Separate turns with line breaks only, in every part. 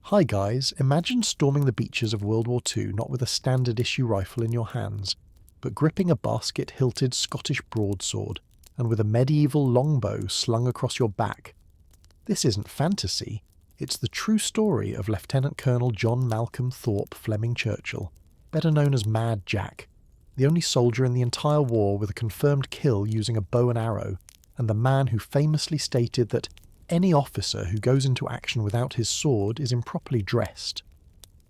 Hi guys, imagine storming the beaches of World War II not with a standard issue rifle in your hands, but gripping a basket-hilted Scottish broadsword and with a medieval longbow slung across your back. This isn't fantasy, it's the true story of Lieutenant Colonel John Malcolm Thorpe Fleming Churchill, better known as Mad Jack, the only soldier in the entire war with a confirmed kill using a bow and arrow, and the man who famously stated that any officer who goes into action without his sword is improperly dressed.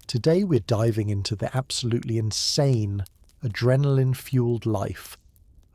Today we're diving into the absolutely insane, adrenaline-fueled life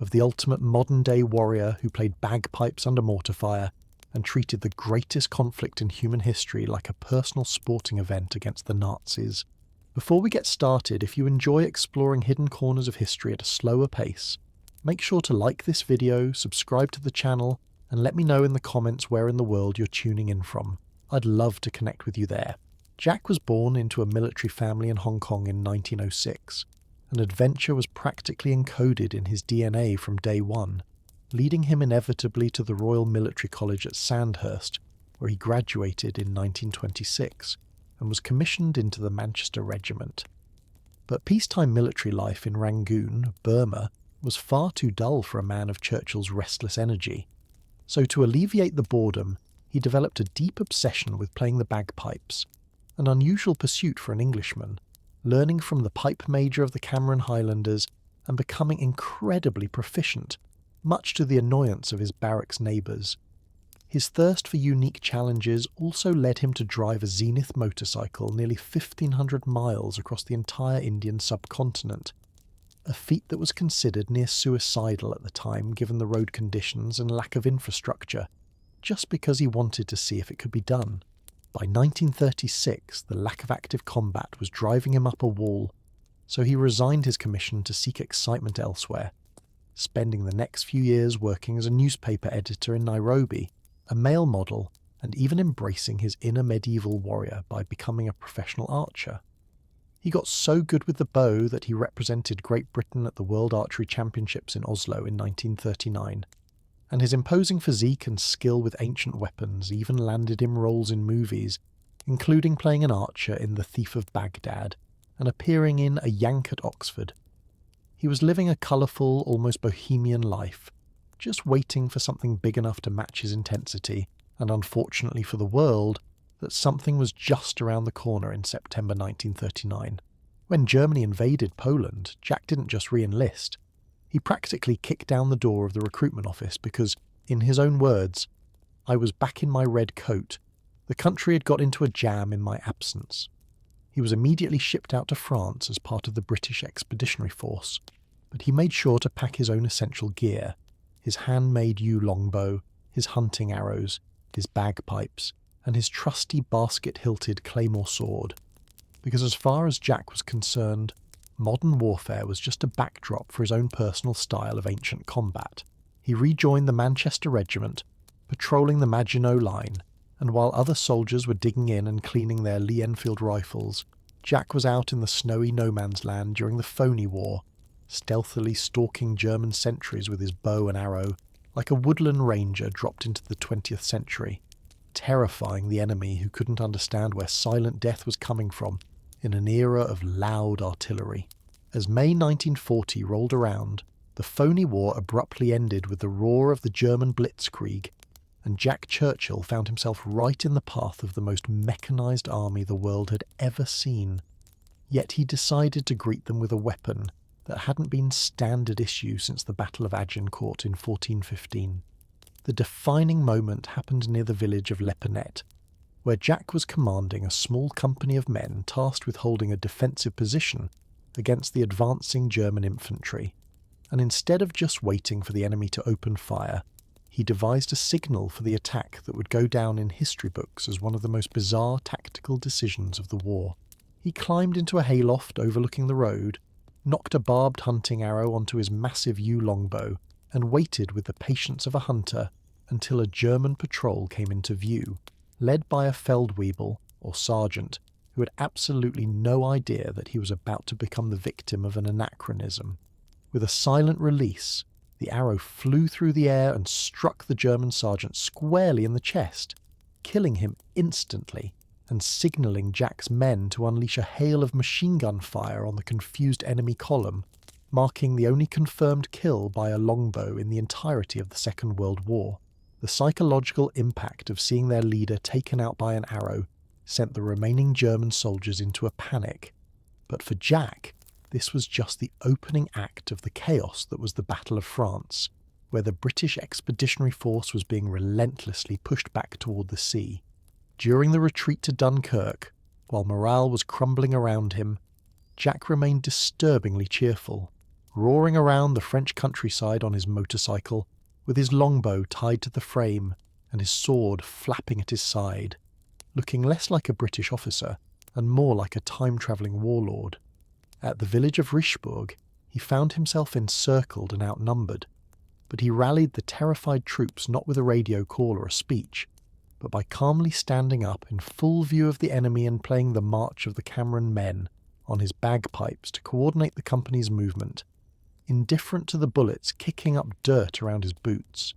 of the ultimate modern-day warrior who played bagpipes under mortar fire and treated the greatest conflict in human history like a personal sporting event against the Nazis. Before we get started, if you enjoy exploring hidden corners of history at a slower pace, make sure to like this video, subscribe to the channel, and let me know in the comments where in the world you're tuning in from. I'd love to connect with you there. Jack was born into a military family in Hong Kong in 1906, and adventure was practically encoded in his DNA from day one, leading him inevitably to the Royal Military College at Sandhurst, where he graduated in 1926 and was commissioned into the Manchester Regiment. But peacetime military life in Rangoon, Burma, was far too dull for a man of Churchill's restless energy. So to alleviate the boredom, he developed a deep obsession with playing the bagpipes, an unusual pursuit for an Englishman, learning from the pipe major of the Cameron Highlanders and becoming incredibly proficient, much to the annoyance of his barracks neighbours. His thirst for unique challenges also led him to drive a Zenith motorcycle nearly 1,500 miles across the entire Indian subcontinent, a feat that was considered near suicidal at the time given the road conditions and lack of infrastructure, just because he wanted to see if it could be done. By 1936, the lack of active combat was driving him up a wall, so he resigned his commission to seek excitement elsewhere, spending the next few years working as a newspaper editor in Nairobi, a male model, and even embracing his inner medieval warrior by becoming a professional archer. He got so good with the bow that he represented Great Britain at the World Archery Championships in Oslo in 1939, and his imposing physique and skill with ancient weapons even landed him roles in movies, including playing an archer in The Thief of Baghdad and appearing in A Yank at Oxford. He was living a colourful, almost bohemian life, just waiting for something big enough to match his intensity, and unfortunately for the world, that something was just around the corner in September 1939. When Germany invaded Poland, Jack didn't just re-enlist. He practically kicked down the door of the recruitment office because, in his own words, "I was back in my red coat. The country had got into a jam in my absence." He was immediately shipped out to France as part of the British Expeditionary Force, but he made sure to pack his own essential gear: his handmade yew longbow, his hunting arrows, his bagpipes, and his trusty basket-hilted claymore sword, because as far as Jack was concerned, modern warfare was just a backdrop for his own personal style of ancient combat. He rejoined the Manchester Regiment, patrolling the Maginot Line, and while other soldiers were digging in and cleaning their Lee Enfield rifles, Jack was out in the snowy no-man's land during the Phoney War, stealthily stalking German sentries with his bow and arrow, like a woodland ranger dropped into the 20th century, terrifying the enemy who couldn't understand where silent death was coming from in an era of loud artillery. As May 1940 rolled around, the Phoney War abruptly ended with the roar of the German Blitzkrieg, and Jack Churchill found himself right in the path of the most mechanised army the world had ever seen. Yet he decided to greet them with a weapon that hadn't been standard issue since the Battle of Agincourt in 1415. The defining moment happened near the village of Leponet, where Jack was commanding a small company of men tasked with holding a defensive position against the advancing German infantry, and instead of just waiting for the enemy to open fire, he devised a signal for the attack that would go down in history books as one of the most bizarre tactical decisions of the war. He climbed into a hayloft overlooking the road, knocked a barbed hunting arrow onto his massive yew longbow, and waited with the patience of a hunter until a German patrol came into view, led by a Feldwebel, or sergeant, who had absolutely no idea that he was about to become the victim of an anachronism. With a silent release, the arrow flew through the air and struck the German sergeant squarely in the chest, killing him instantly and signalling Jack's men to unleash a hail of machine gun fire on the confused enemy column, marking the only confirmed kill by a longbow in the entirety of the Second World War. The psychological impact of seeing their leader taken out by an arrow sent the remaining German soldiers into a panic. But for Jack, this was just the opening act of the chaos that was the Battle of France, where the British Expeditionary Force was being relentlessly pushed back toward the sea. During the retreat to Dunkirk, while morale was crumbling around him, Jack remained disturbingly cheerful, roaring around the French countryside on his motorcycle, with his longbow tied to the frame and his sword flapping at his side, looking less like a British officer and more like a time-travelling warlord. At the village of Richebourg, he found himself encircled and outnumbered, but he rallied the terrified troops not with a radio call or a speech, but by calmly standing up in full view of the enemy and playing the March of the Cameron Men on his bagpipes to coordinate the company's movement, indifferent to the bullets kicking up dirt around his boots.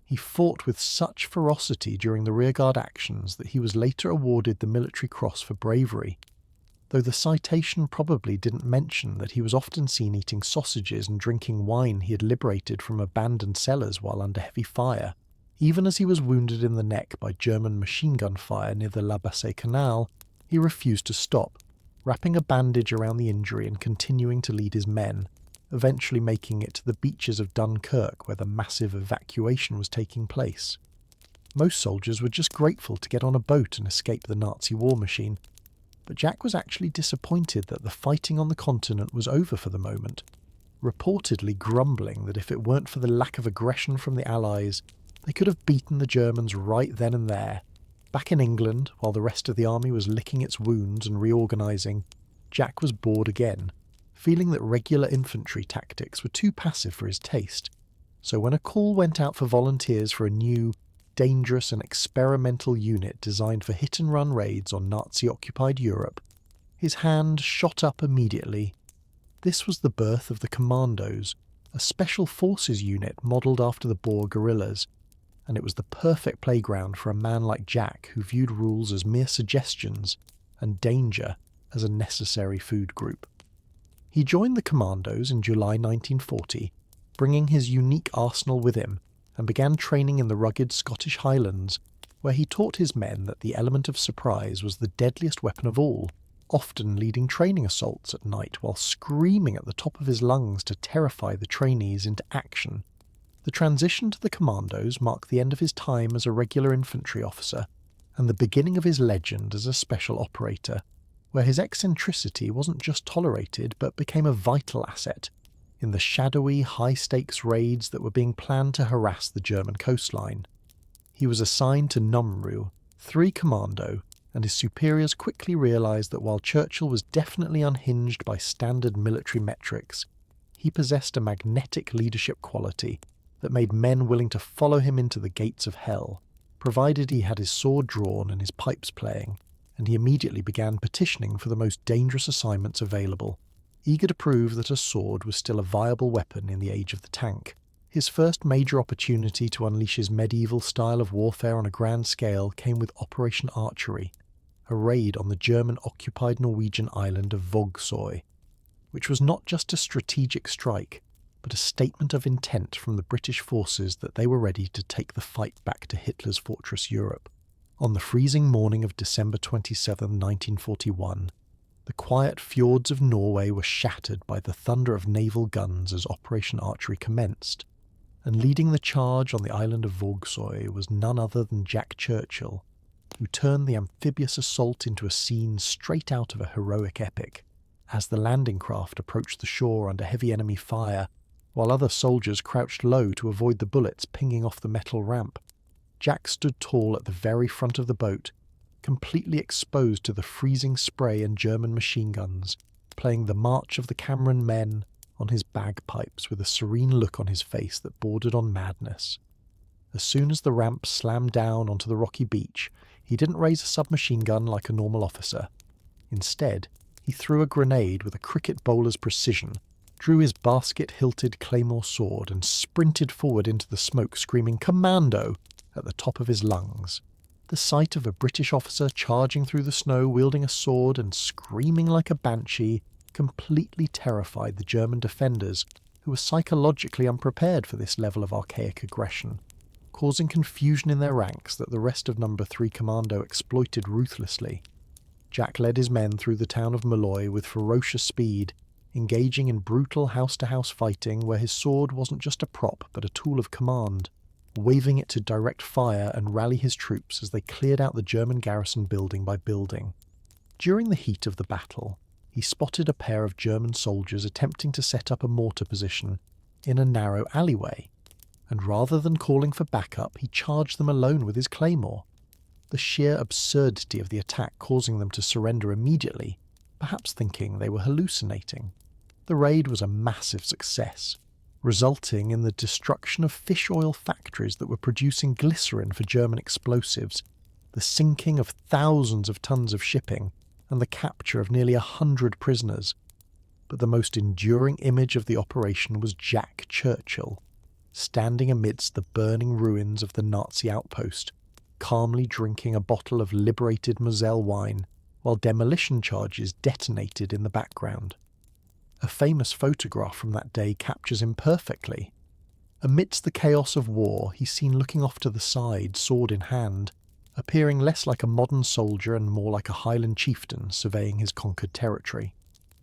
He fought with such ferocity during the rearguard actions that he was later awarded the Military Cross for bravery, though the citation probably didn't mention that he was often seen eating sausages and drinking wine he had liberated from abandoned cellars while under heavy fire. Even as he was wounded in the neck by German machine gun fire near the La Bassée Canal, he refused to stop, wrapping a bandage around the injury and continuing to lead his men, eventually making it to the beaches of Dunkirk where the massive evacuation was taking place. Most soldiers were just grateful to get on a boat and escape the Nazi war machine, but Jack was actually disappointed that the fighting on the continent was over for the moment, reportedly grumbling that if it weren't for the lack of aggression from the Allies, they could have beaten the Germans right then and there. Back in England, while the rest of the army was licking its wounds and reorganising, Jack was bored again, feeling that regular infantry tactics were too passive for his taste. So when a call went out for volunteers for a new, dangerous and experimental unit designed for hit-and-run raids on Nazi-occupied Europe, his hand shot up immediately. This was the birth of the Commandos, a special forces unit modelled after the Boer guerrillas, and it was the perfect playground for a man like Jack who viewed rules as mere suggestions and danger as a necessary food group. He joined the Commandos in July 1940, bringing his unique arsenal with him, and began training in the rugged Scottish Highlands, where he taught his men that the element of surprise was the deadliest weapon of all, often leading training assaults at night while screaming at the top of his lungs to terrify the trainees into action. The transition to the Commandos marked the end of his time as a regular infantry officer, and the beginning of his legend as a special operator, where his eccentricity wasn't just tolerated but became a vital asset in the shadowy, high-stakes raids that were being planned to harass the German coastline. He was assigned to Numru, 3 Commando, and his superiors quickly realised that while Churchill was definitely unhinged by standard military metrics, he possessed a magnetic leadership quality that made men willing to follow him into the gates of hell, provided he had his sword drawn and his pipes playing, and he immediately began petitioning for the most dangerous assignments available, eager to prove that a sword was still a viable weapon in the age of the tank. His first major opportunity to unleash his medieval style of warfare on a grand scale came with Operation Archery, a raid on the German-occupied Norwegian island of Vågsøy, which was not just a strategic strike, but a statement of intent from the British forces that they were ready to take the fight back to Hitler's fortress Europe. On the freezing morning of December 27, 1941, the quiet fjords of Norway were shattered by the thunder of naval guns as Operation Archery commenced, and leading the charge on the island of Vågsøy was none other than Jack Churchill, who turned the amphibious assault into a scene straight out of a heroic epic. As the landing craft approached the shore under heavy enemy fire, while other soldiers crouched low to avoid the bullets pinging off the metal ramp, Jack stood tall at the very front of the boat, completely exposed to the freezing spray and German machine guns, playing the March of the Cameron Men on his bagpipes with a serene look on his face that bordered on madness. As soon as the ramp slammed down onto the rocky beach, he didn't raise a submachine gun like a normal officer. Instead, he threw a grenade with a cricket bowler's precision, drew his basket-hilted claymore sword and sprinted forward into the smoke screaming "Commando!" at the top of his lungs. The sight of a British officer charging through the snow wielding a sword and screaming like a banshee completely terrified the German defenders, who were psychologically unprepared for this level of archaic aggression, causing confusion in their ranks that the rest of No. 3 Commando exploited ruthlessly. Jack led his men through the town of Malloy with ferocious speed, engaging in brutal house-to-house fighting where his sword wasn't just a prop but a tool of command, waving it to direct fire and rally his troops as they cleared out the German garrison building by building. During the heat of the battle, he spotted a pair of German soldiers attempting to set up a mortar position in a narrow alleyway, and rather than calling for backup, he charged them alone with his claymore. The sheer absurdity of the attack causing them to surrender immediately, perhaps thinking they were hallucinating. The raid was a massive success, resulting in the destruction of fish oil factories that were producing glycerin for German explosives, the sinking of thousands of tons of shipping, and the capture of nearly 100 prisoners. But the most enduring image of the operation was Jack Churchill, standing amidst the burning ruins of the Nazi outpost, calmly drinking a bottle of liberated Moselle wine, while demolition charges detonated in the background. A famous photograph from that day captures him perfectly. Amidst the chaos of war, he's seen looking off to the side, sword in hand, appearing less like a modern soldier and more like a Highland chieftain surveying his conquered territory.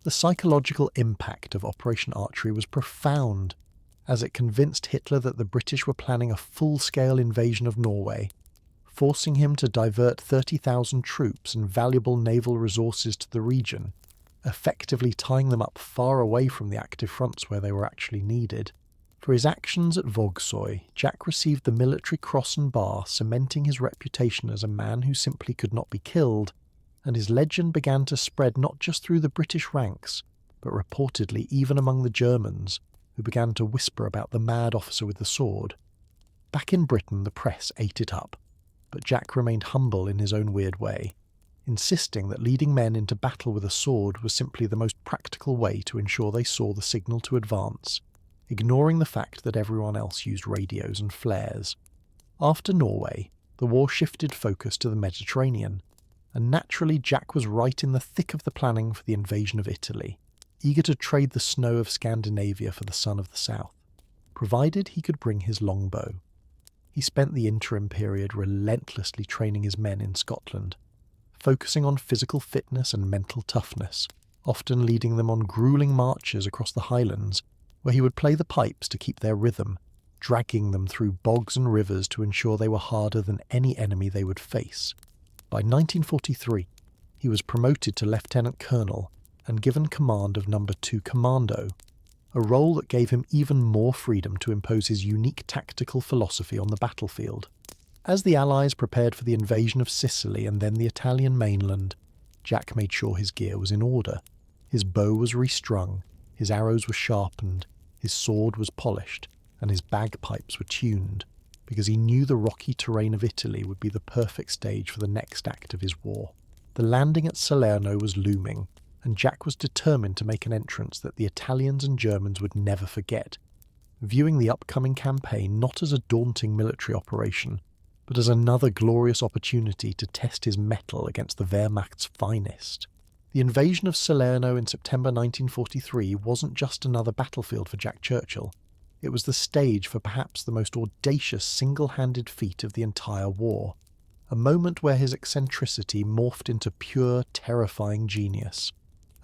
The psychological impact of Operation Archery was profound, as it convinced Hitler that the British were planning a full-scale invasion of Norway, forcing him to divert 30,000 troops and valuable naval resources to the region, effectively tying them up far away from the active fronts where they were actually needed. For his actions at Vogsoy, Jack received the Military Cross and Bar, cementing his reputation as a man who simply could not be killed, and his legend began to spread not just through the British ranks, but reportedly even among the Germans, who began to whisper about the mad officer with the sword. Back in Britain, the press ate it up, but Jack remained humble in his own weird way, insisting that leading men into battle with a sword was simply the most practical way to ensure they saw the signal to advance, ignoring the fact that everyone else used radios and flares. After Norway, the war shifted focus to the Mediterranean, and naturally Jack was right in the thick of the planning for the invasion of Italy, eager to trade the snow of Scandinavia for the sun of the south, provided he could bring his longbow. He spent the interim period relentlessly training his men in Scotland, focusing on physical fitness and mental toughness, often leading them on grueling marches across the Highlands, where he would play the pipes to keep their rhythm, dragging them through bogs and rivers to ensure they were harder than any enemy they would face. By 1943, he was promoted to Lieutenant Colonel and given command of No. 2 Commando, a role that gave him even more freedom to impose his unique tactical philosophy on the battlefield. As the Allies prepared for the invasion of Sicily and then the Italian mainland, Jack made sure his gear was in order. His bow was restrung, his arrows were sharpened, his sword was polished, and his bagpipes were tuned, because he knew the rocky terrain of Italy would be the perfect stage for the next act of his war. The landing at Salerno was looming, and Jack was determined to make an entrance that the Italians and Germans would never forget, viewing the upcoming campaign not as a daunting military operation, but as another glorious opportunity to test his mettle against the Wehrmacht's finest. The invasion of Salerno in September 1943 wasn't just another battlefield for Jack Churchill. It was the stage for perhaps the most audacious single-handed feat of the entire war, a moment where his eccentricity morphed into pure, terrifying genius.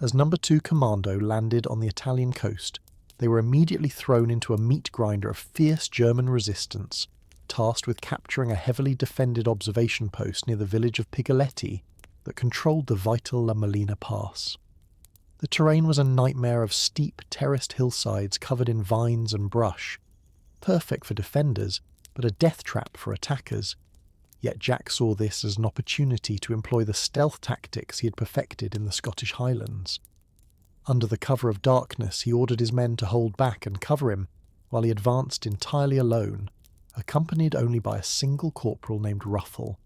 As No. 2 Commando landed on the Italian coast, they were immediately thrown into a meat grinder of fierce German resistance, tasked with capturing a heavily defended observation post near the village of Pigoletti that controlled the vital La Molina Pass. The terrain was a nightmare of steep, terraced hillsides covered in vines and brush, perfect for defenders, but a death trap for attackers. Yet Jack saw this as an opportunity to employ the stealth tactics he had perfected in the Scottish Highlands. Under the cover of darkness, he ordered his men to hold back and cover him, while he advanced entirely alone, accompanied only by a single corporal named Ruffle,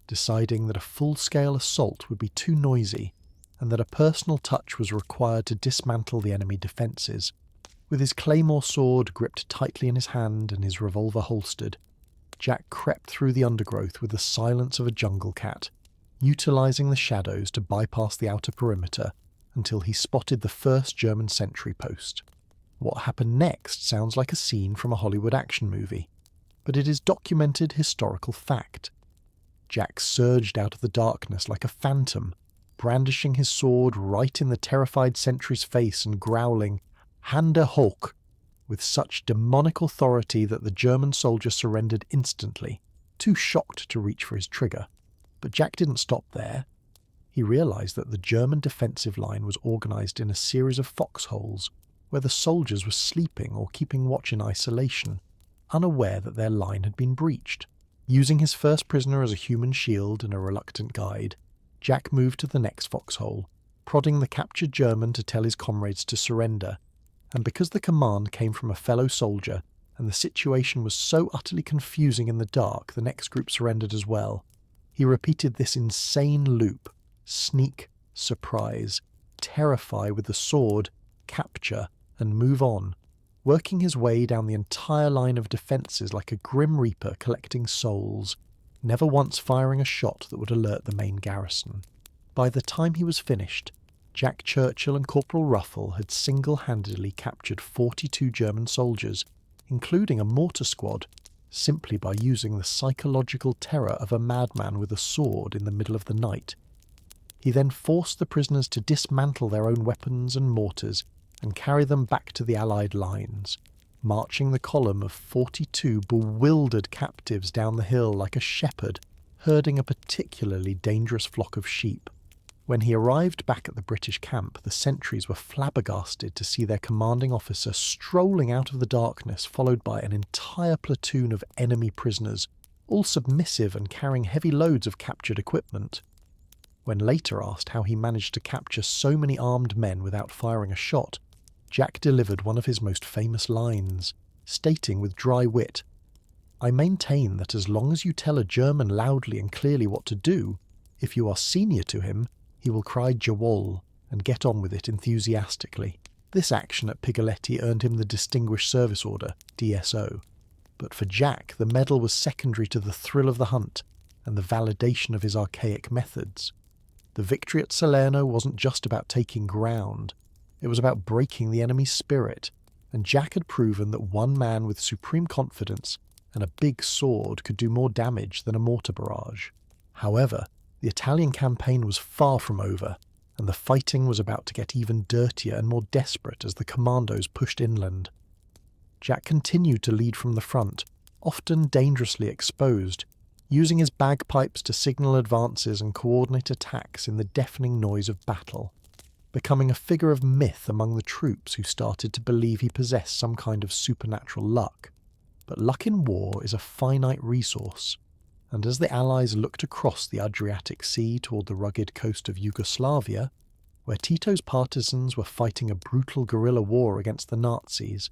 deciding that a full-scale assault would be too noisy and that a personal touch was required to dismantle the enemy defences. With his claymore sword gripped tightly in his hand and his revolver holstered, Jack crept through the undergrowth with the silence of a jungle cat, utilising the shadows to bypass the outer perimeter until he spotted the first German sentry post. What happened next sounds like a scene from a Hollywood action movie, but it is documented historical fact. Jack surged out of the darkness like a phantom, brandishing his sword right in the terrified sentry's face and growling, "Hande hoch," with such demonic authority that the German soldier surrendered instantly, too shocked to reach for his trigger. But Jack didn't stop there. He realised that the German defensive line was organised in a series of foxholes, where the soldiers were sleeping or keeping watch in isolation, unaware that their line had been breached. Using his first prisoner as a human shield and a reluctant guide, Jack moved to the next foxhole, prodding the captured German to tell his comrades to surrender, and because the command came from a fellow soldier and the situation was so utterly confusing in the dark, the next group surrendered as well. He repeated this insane loop: sneak, surprise, terrify with the sword, capture, and move on, working his way down the entire line of defences like a grim reaper collecting souls, never once firing a shot that would alert the main garrison. By the time he was finished, Jack Churchill and Corporal Ruffle had single-handedly captured 42 German soldiers, including a mortar squad, simply by using the psychological terror of a madman with a sword in the middle of the night. He then forced the prisoners to dismantle their own weapons and mortars and carry them back to the Allied lines, marching the column of 42 bewildered captives down the hill like a shepherd herding a particularly dangerous flock of sheep. When he arrived back at the British camp, the sentries were flabbergasted to see their commanding officer strolling out of the darkness, followed by an entire platoon of enemy prisoners, all submissive and carrying heavy loads of captured equipment. When later asked how he managed to capture so many armed men without firing a shot, Jack delivered one of his most famous lines, stating with dry wit, "I maintain that as long as you tell a German loudly and clearly what to do, if you are senior to him, he will cry Jawohl and get on with it enthusiastically." This action at Pigoletti earned him the Distinguished Service Order, DSO. But for Jack, the medal was secondary to the thrill of the hunt and the validation of his archaic methods. The victory at Salerno wasn't just about taking ground. It was about breaking the enemy's spirit, and Jack had proven that one man with supreme confidence and a big sword could do more damage than a mortar barrage. However, the Italian campaign was far from over, and the fighting was about to get even dirtier and more desperate as the commandos pushed inland. Jack continued to lead from the front, often dangerously exposed, using his bagpipes to signal advances and coordinate attacks in the deafening noise of battle, becoming a figure of myth among the troops who started to believe he possessed some kind of supernatural luck. But luck in war is a finite resource, and as the Allies looked across the Adriatic Sea toward the rugged coast of Yugoslavia, where Tito's partisans were fighting a brutal guerrilla war against the Nazis,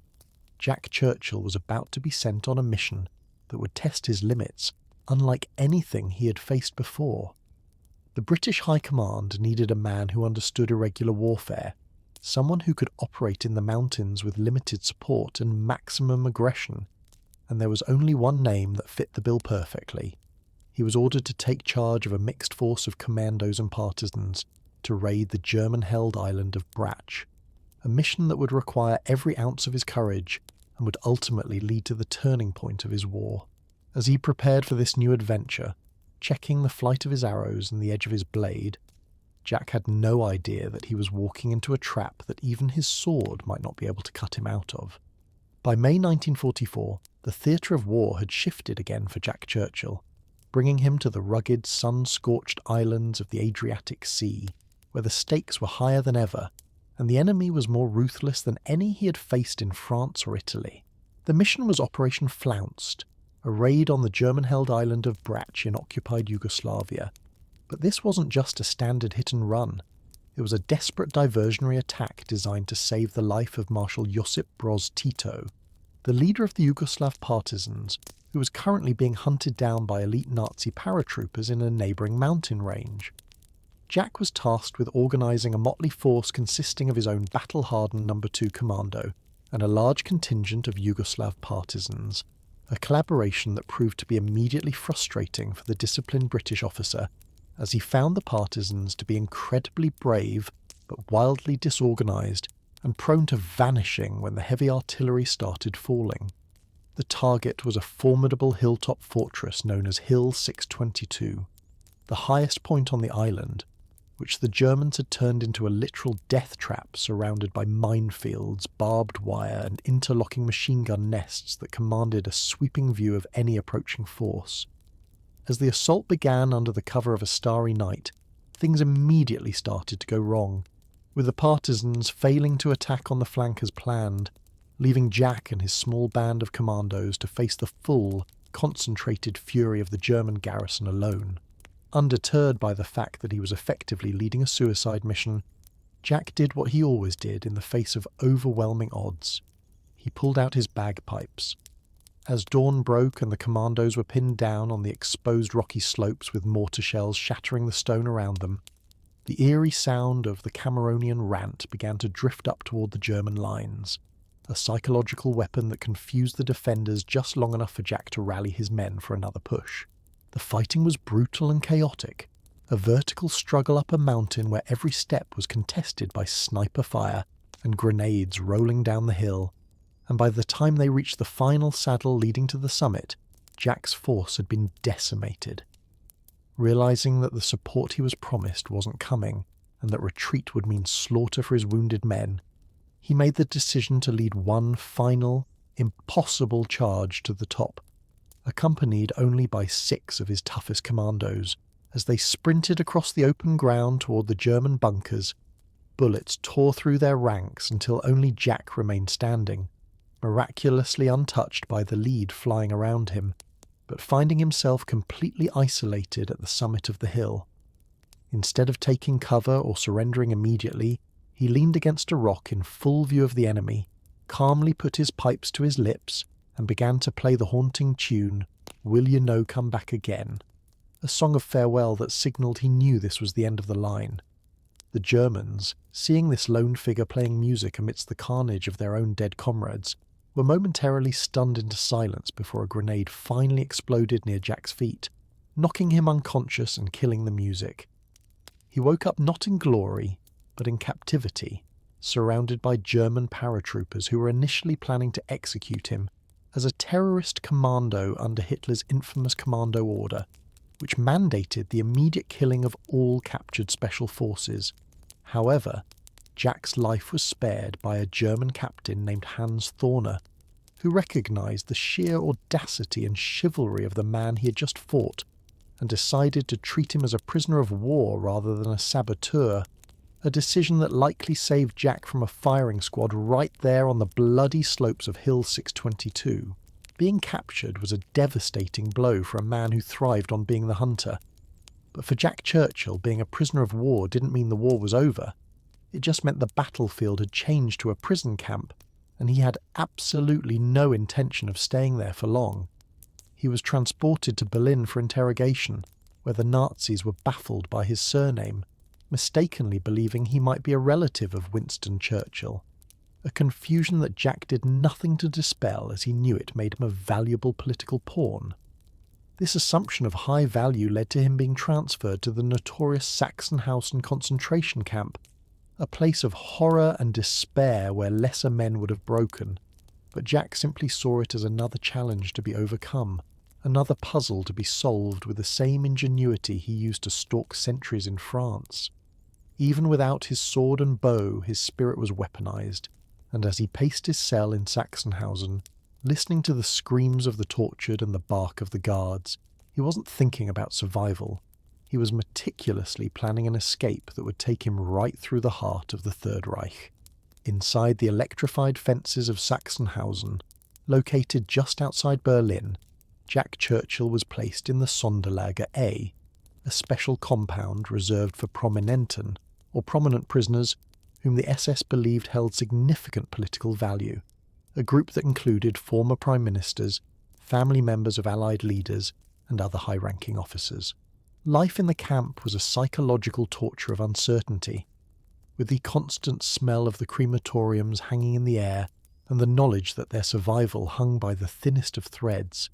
Jack Churchill was about to be sent on a mission that would test his limits unlike anything he had faced before. The British High Command needed a man who understood irregular warfare, someone who could operate in the mountains with limited support and maximum aggression, and there was only one name that fit the bill perfectly. He was ordered to take charge of a mixed force of commandos and partisans to raid the German-held island of Brach, a mission that would require every ounce of his courage and would ultimately lead to the turning point of his war. As he prepared for this new adventure, checking the flight of his arrows and the edge of his blade, Jack had no idea that he was walking into a trap that even his sword might not be able to cut him out of. By May 1944, the theatre of war had shifted again for Jack Churchill, bringing him to the rugged, sun-scorched islands of the Adriatic Sea, where the stakes were higher than ever, and the enemy was more ruthless than any he had faced in France or Italy. The mission was Operation Flounced, a raid on the German-held island of Brach in occupied Yugoslavia. But this wasn't just a standard hit-and-run. It was a desperate diversionary attack designed to save the life of Marshal Josip Broz Tito, the leader of the Yugoslav partisans, who was currently being hunted down by elite Nazi paratroopers in a neighbouring mountain range. Jack was tasked with organising a motley force consisting of his own battle-hardened No. 2 Commando and a large contingent of Yugoslav partisans, a collaboration that proved to be immediately frustrating for the disciplined British officer, as he found the partisans to be incredibly brave but wildly disorganised and prone to vanishing when the heavy artillery started falling. The target was a formidable hilltop fortress known as Hill 622, the highest point on the island, which the Germans had turned into a literal death trap surrounded by minefields, barbed wire and interlocking machine gun nests that commanded a sweeping view of any approaching force. As the assault began under the cover of a starry night, things immediately started to go wrong, with the partisans failing to attack on the flank as planned, leaving Jack and his small band of commandos to face the full, concentrated fury of the German garrison alone. Undeterred by the fact that he was effectively leading a suicide mission, Jack did what he always did in the face of overwhelming odds. He pulled out his bagpipes. As dawn broke and the commandos were pinned down on the exposed rocky slopes with mortar shells shattering the stone around them, the eerie sound of the Cameronian rant began to drift up toward the German lines, a psychological weapon that confused the defenders just long enough for Jack to rally his men for another push. The fighting was brutal and chaotic, a vertical struggle up a mountain where every step was contested by sniper fire and grenades rolling down the hill, and by the time they reached the final saddle leading to the summit, Jack's force had been decimated. Realizing that the support he was promised wasn't coming, and that retreat would mean slaughter for his wounded men, he made the decision to lead one final, impossible charge to the top, accompanied only by 6 of his toughest commandos. As they sprinted across the open ground toward the German bunkers, bullets tore through their ranks until only Jack remained standing, miraculously untouched by the lead flying around him, but finding himself completely isolated at the summit of the hill. Instead of taking cover or surrendering immediately, he leaned against a rock in full view of the enemy, calmly put his pipes to his lips, and began to play the haunting tune, "Will You No Come Back Again?" a song of farewell that signalled he knew this was the end of the line. The Germans, seeing this lone figure playing music amidst the carnage of their own dead comrades, were momentarily stunned into silence before a grenade finally exploded near Jack's feet, knocking him unconscious and killing the music. He woke up not in glory, but in captivity, surrounded by German paratroopers who were initially planning to execute him as a terrorist commando under Hitler's infamous commando order, which mandated the immediate killing of all captured special forces. However, Jack's life was spared by a German captain named Hans Thorner, who recognised the sheer audacity and chivalry of the man he had just fought, and decided to treat him as a prisoner of war rather than a saboteur, a decision that likely saved Jack from a firing squad right there on the bloody slopes of Hill 622. Being captured was a devastating blow for a man who thrived on being the hunter. But for Jack Churchill, being a prisoner of war didn't mean the war was over. It just meant the battlefield had changed to a prison camp, and he had absolutely no intention of staying there for long. He was transported to Berlin for interrogation, where the Nazis were baffled by his surname, mistakenly believing he might be a relative of Winston Churchill, a confusion that Jack did nothing to dispel as he knew it made him a valuable political pawn. This assumption of high value led to him being transferred to the notorious Sachsenhausen concentration camp, a place of horror and despair where lesser men would have broken, but Jack simply saw it as another challenge to be overcome, another puzzle to be solved with the same ingenuity he used to stalk sentries in France. Even without his sword and bow, his spirit was weaponized, and as he paced his cell in Sachsenhausen, listening to the screams of the tortured and the bark of the guards, he wasn't thinking about survival. He was meticulously planning an escape that would take him right through the heart of the Third Reich. Inside the electrified fences of Sachsenhausen, located just outside Berlin, Jack Churchill was placed in the Sonderlager A, a special compound reserved for Prominenten, or prominent prisoners, whom the SS believed held significant political value, a group that included former prime ministers, family members of Allied leaders, and other high-ranking officers. Life in the camp was a psychological torture of uncertainty, with the constant smell of the crematoriums hanging in the air and the knowledge that their survival hung by the thinnest of threads,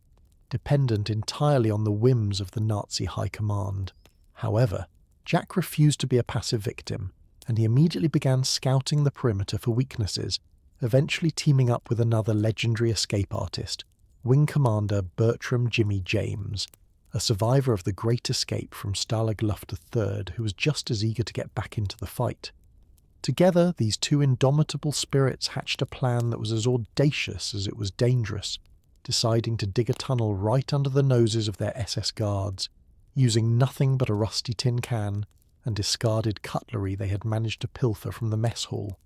dependent entirely on the whims of the Nazi high command. However, Jack refused to be a passive victim, and he immediately began scouting the perimeter for weaknesses, eventually teaming up with another legendary escape artist, Wing Commander Bertram Jimmy James, a survivor of the Great Escape from Stalag Luft III who was just as eager to get back into the fight. Together, these two indomitable spirits hatched a plan that was as audacious as it was dangerous, deciding to dig a tunnel right under the noses of their SS guards, using nothing but a rusty tin can and discarded cutlery they had managed to pilfer from the mess hall.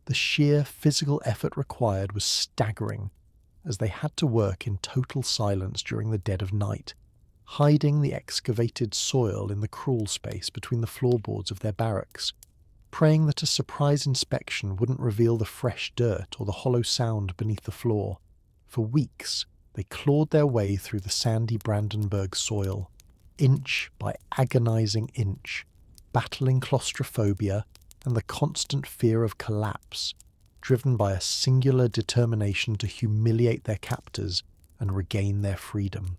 The sheer physical effort required was staggering, as they had to work in total silence during the dead of night, hiding the excavated soil in the crawl space between the floorboards of their barracks, praying that a surprise inspection wouldn't reveal the fresh dirt or the hollow sound beneath the floor. For weeks, they clawed their way through the sandy Brandenburg soil, inch by agonizing inch, battling claustrophobia and the constant fear of collapse, driven by a singular determination to humiliate their captors and regain their freedom.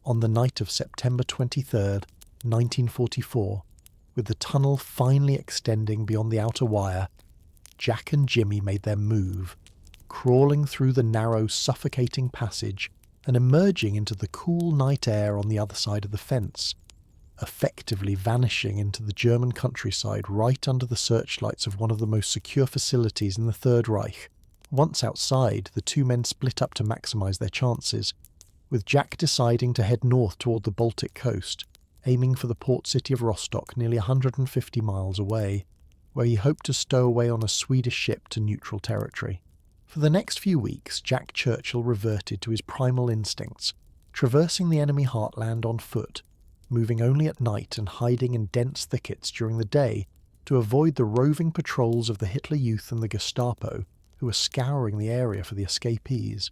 On the night of September 23rd, 1944, with the tunnel finally extending beyond the outer wire, Jack and Jimmy made their move, crawling through the narrow, suffocating passage and emerging into the cool night air on the other side of the fence, effectively vanishing into the German countryside right under the searchlights of one of the most secure facilities in the Third Reich. Once outside, the two men split up to maximize their chances, with Jack deciding to head north toward the Baltic coast, aiming for the port city of Rostock nearly 150 miles away, where he hoped to stow away on a Swedish ship to neutral territory. For the next few weeks, Jack Churchill reverted to his primal instincts, traversing the enemy heartland on foot, moving only at night and hiding in dense thickets during the day to avoid the roving patrols of the Hitler Youth and the Gestapo, who were scouring the area for the escapees.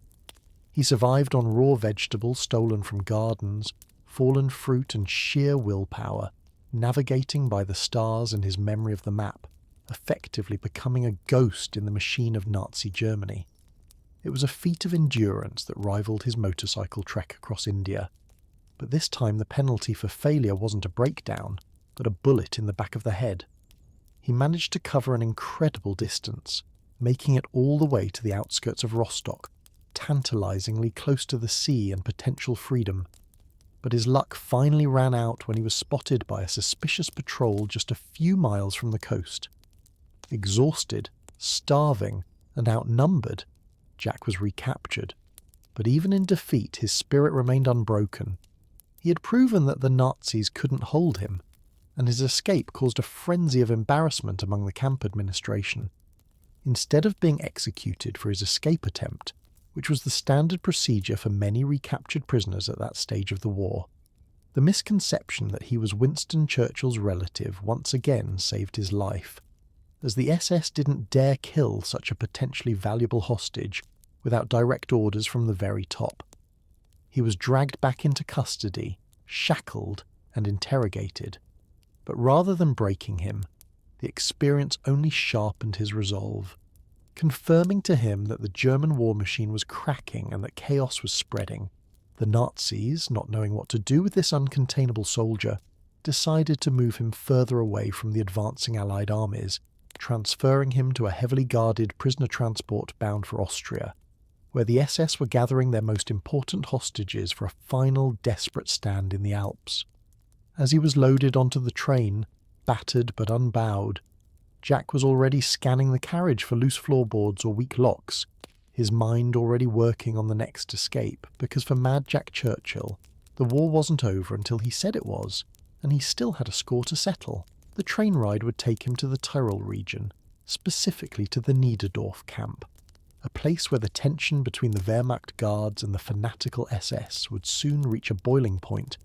He survived on raw vegetables stolen from gardens, fallen fruit and sheer willpower, navigating by the stars and his memory of the map, effectively becoming a ghost in the machine of Nazi Germany. It was a feat of endurance that rivaled his motorcycle trek across India, but this time the penalty for failure wasn't a breakdown, but a bullet in the back of the head. He managed to cover an incredible distance, making it all the way to the outskirts of Rostock, tantalizingly close to the sea and potential freedom. But his luck finally ran out when he was spotted by a suspicious patrol just a few miles from the coast. Exhausted, starving, and outnumbered, Jack was recaptured. But even in defeat, his spirit remained unbroken. He had proven that the Nazis couldn't hold him, and his escape caused a frenzy of embarrassment among the camp administration. Instead of being executed for his escape attempt, which was the standard procedure for many recaptured prisoners at that stage of the war, the misconception that he was Winston Churchill's relative once again saved his life, as the SS didn't dare kill such a potentially valuable hostage without direct orders from the very top. He was dragged back into custody, shackled and interrogated, but rather than breaking him, the experience only sharpened his resolve, confirming to him that the German war machine was cracking and that chaos was spreading. The Nazis, not knowing what to do with this uncontainable soldier, decided to move him further away from the advancing Allied armies, transferring him to a heavily guarded prisoner transport bound for Austria, where the SS were gathering their most important hostages for a final desperate stand in the Alps. As he was loaded onto the train, battered but unbowed, Jack was already scanning the carriage for loose floorboards or weak locks, his mind already working on the next escape, because for Mad Jack Churchill, the war wasn't over until he said it was, and he still had a score to settle. The train ride would take him to the Tyrol region, specifically to the Niederdorf camp, a place where the tension between the Wehrmacht guards and the fanatical SS would soon reach a boiling point,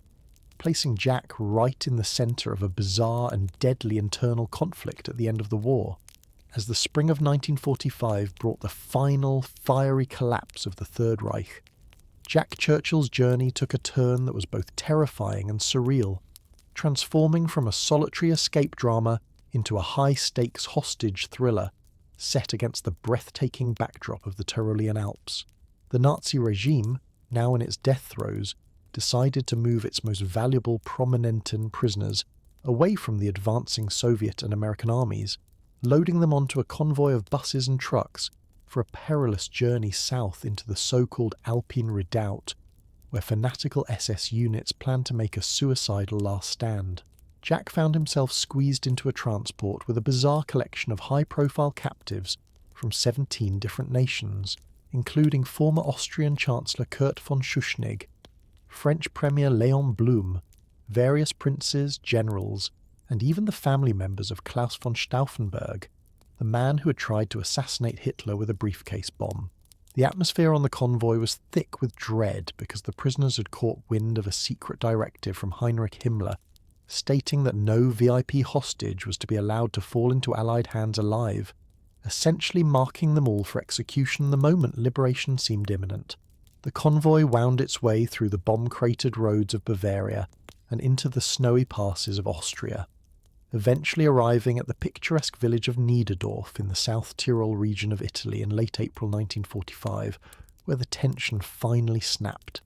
placing Jack right in the centre of a bizarre and deadly internal conflict at the end of the war, as the spring of 1945 brought the final, fiery collapse of the Third Reich. Jack Churchill's journey took a turn that was both terrifying and surreal, transforming from a solitary escape drama into a high-stakes hostage thriller, set against the breathtaking backdrop of the Tyrolean Alps. The Nazi regime, now in its death throes, decided to move its most valuable Prominenten prisoners away from the advancing Soviet and American armies, loading them onto a convoy of buses and trucks for a perilous journey south into the so-called Alpine Redoubt, where fanatical SS units planned to make a suicidal last stand. Jack found himself squeezed into a transport with a bizarre collection of high-profile captives from 17 different nations, including former Austrian Chancellor Kurt von Schuschnigg, French Premier Léon Blum, various princes, generals, and even the family members of Klaus von Stauffenberg, the man who had tried to assassinate Hitler with a briefcase bomb. The atmosphere on the convoy was thick with dread because the prisoners had caught wind of a secret directive from Heinrich Himmler stating that no VIP hostage was to be allowed to fall into Allied hands alive, essentially marking them all for execution the moment liberation seemed imminent. The convoy wound its way through the bomb-cratered roads of Bavaria and into the snowy passes of Austria, eventually arriving at the picturesque village of Niederdorf in the South Tyrol region of Italy in late April 1945, where the tension finally snapped.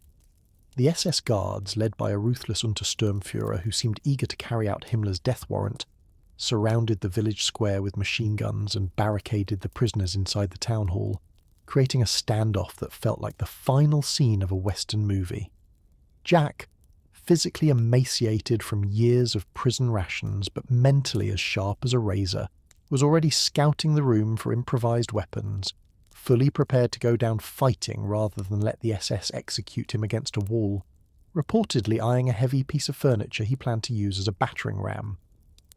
The SS guards, led by a ruthless Untersturmführer who seemed eager to carry out Himmler's death warrant, surrounded the village square with machine guns and barricaded the prisoners inside the town hall, creating a standoff that felt like the final scene of a Western movie. Jack, physically emaciated from years of prison rations but mentally as sharp as a razor, was already scouting the room for improvised weapons, fully prepared to go down fighting rather than let the SS execute him against a wall, reportedly eyeing a heavy piece of furniture he planned to use as a battering ram.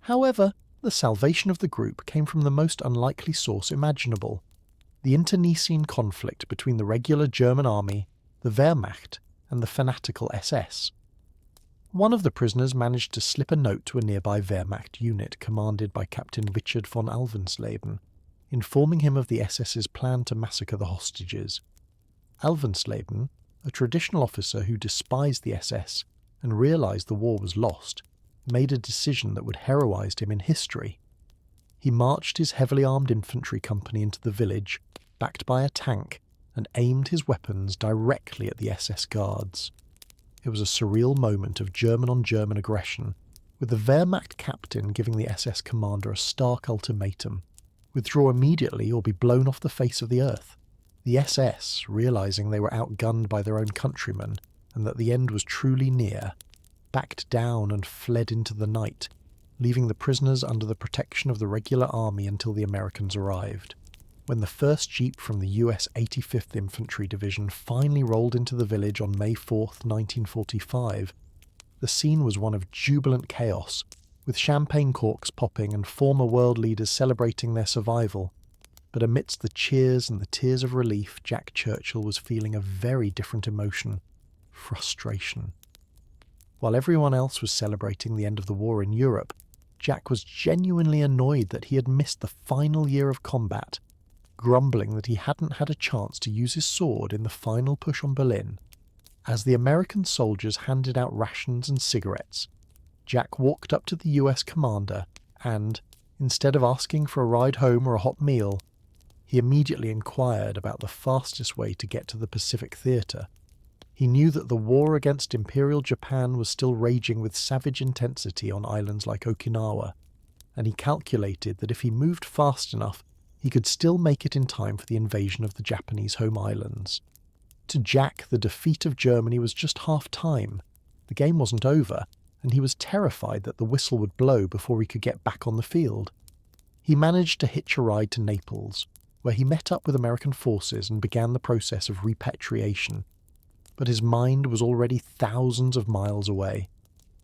However, the salvation of the group came from the most unlikely source imaginable: the internecine conflict between the regular German army, the Wehrmacht, and the fanatical SS. One of the prisoners managed to slip a note to a nearby Wehrmacht unit commanded by Captain Richard von Alvensleben, informing him of the SS's plan to massacre the hostages. Alvensleben, a traditional officer who despised the SS and realised the war was lost, made a decision that would heroise him in history. He marched his heavily armed infantry company into the village, backed by a tank, and aimed his weapons directly at the SS guards. It was a surreal moment of German-on-German aggression, with the Wehrmacht captain giving the SS commander a stark ultimatum: withdraw immediately or be blown off the face of the earth. The SS, realising they were outgunned by their own countrymen and that the end was truly near, backed down and fled into the night, leaving the prisoners under the protection of the regular army until the Americans arrived. When the first jeep from the US 85th Infantry Division finally rolled into the village on May 4th, 1945, the scene was one of jubilant chaos, with champagne corks popping and former world leaders celebrating their survival. But amidst the cheers and the tears of relief, Jack Churchill was feeling a very different emotion: frustration. While everyone else was celebrating the end of the war in Europe, Jack was genuinely annoyed that he had missed the final year of combat, grumbling that he hadn't had a chance to use his sword in the final push on Berlin. As the American soldiers handed out rations and cigarettes, Jack walked up to the US commander and, instead of asking for a ride home or a hot meal, he immediately inquired about the fastest way to get to the Pacific Theatre. He knew that the war against Imperial Japan was still raging with savage intensity on islands like Okinawa, and he calculated that if he moved fast enough, he could still make it in time for the invasion of the Japanese home islands. To Jack, the defeat of Germany was just half-time. The game wasn't over, and he was terrified that the whistle would blow before he could get back on the field. He managed to hitch a ride to Naples, where he met up with American forces and began the process of repatriation. But his mind was already thousands of miles away,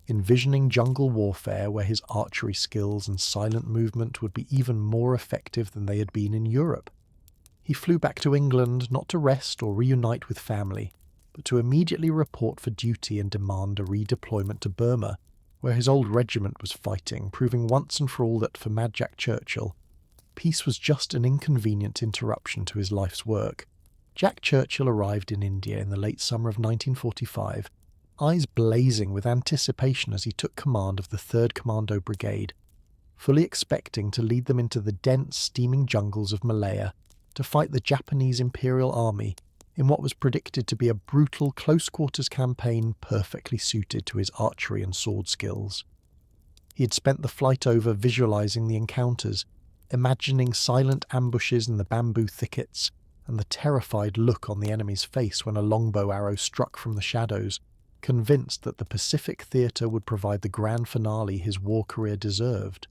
envisioning jungle warfare where his archery skills and silent movement would be even more effective than they had been in Europe. He flew back to England not to rest or reunite with family, but to immediately report for duty and demand a redeployment to Burma, where his old regiment was fighting, proving once and for all that, for Mad Jack Churchill, peace was just an inconvenient interruption to his life's work. Jack Churchill arrived in India in the late summer of 1945, eyes blazing with anticipation as he took command of the 3rd Commando Brigade. fully expecting to lead them into the dense, steaming jungles of Malaya to fight the Japanese Imperial Army in what was predicted to be a brutal close-quarters campaign perfectly suited to his archery and sword skills. He had spent the flight over visualizing the encounters, imagining silent ambushes in the bamboo thickets, and the terrified look on the enemy's face when a longbow arrow struck from the shadows, convinced that the Pacific theatre would provide the grand finale his war career deserved.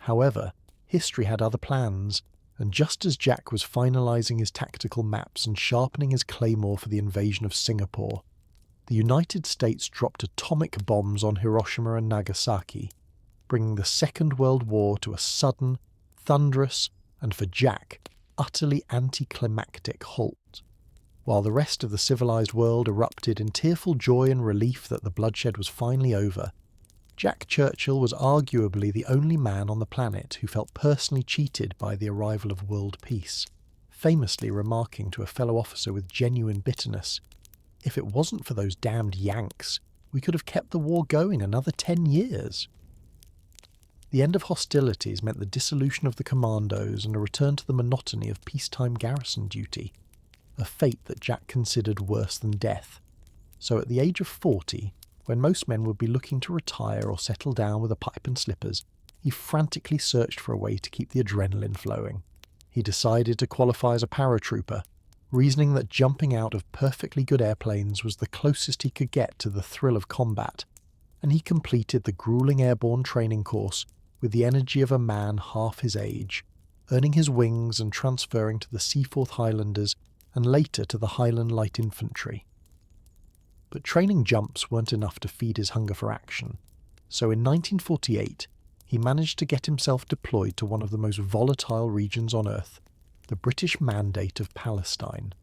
However, history had other plans, and just as Jack was finalizing his tactical maps and sharpening his claymore for the invasion of Singapore, the United States dropped atomic bombs on Hiroshima and Nagasaki, bringing the Second World War to a sudden, thunderous, and for Jack, utterly anticlimactic halt. While the rest of the civilized world erupted in tearful joy and relief that the bloodshed was finally over, Jack Churchill was arguably the only man on the planet who felt personally cheated by the arrival of world peace, famously remarking to a fellow officer with genuine bitterness, "If it wasn't for those damned Yanks, we could have kept the war going another 10 years." The end of hostilities meant the dissolution of the commandos and a return to the monotony of peacetime garrison duty, a fate that Jack considered worse than death. So at the age of 40, when most men would be looking to retire or settle down with a pipe and slippers, he frantically searched for a way to keep the adrenaline flowing. He decided to qualify as a paratrooper, reasoning that jumping out of perfectly good airplanes was the closest he could get to the thrill of combat, and he completed the grueling airborne training course with the energy of a man half his age, earning his wings and transferring to the Seaforth Highlanders and later to the Highland Light Infantry. But training jumps weren't enough to feed his hunger for action, so in 1948 he managed to get himself deployed to one of the most volatile regions on Earth, the British Mandate of Palestine.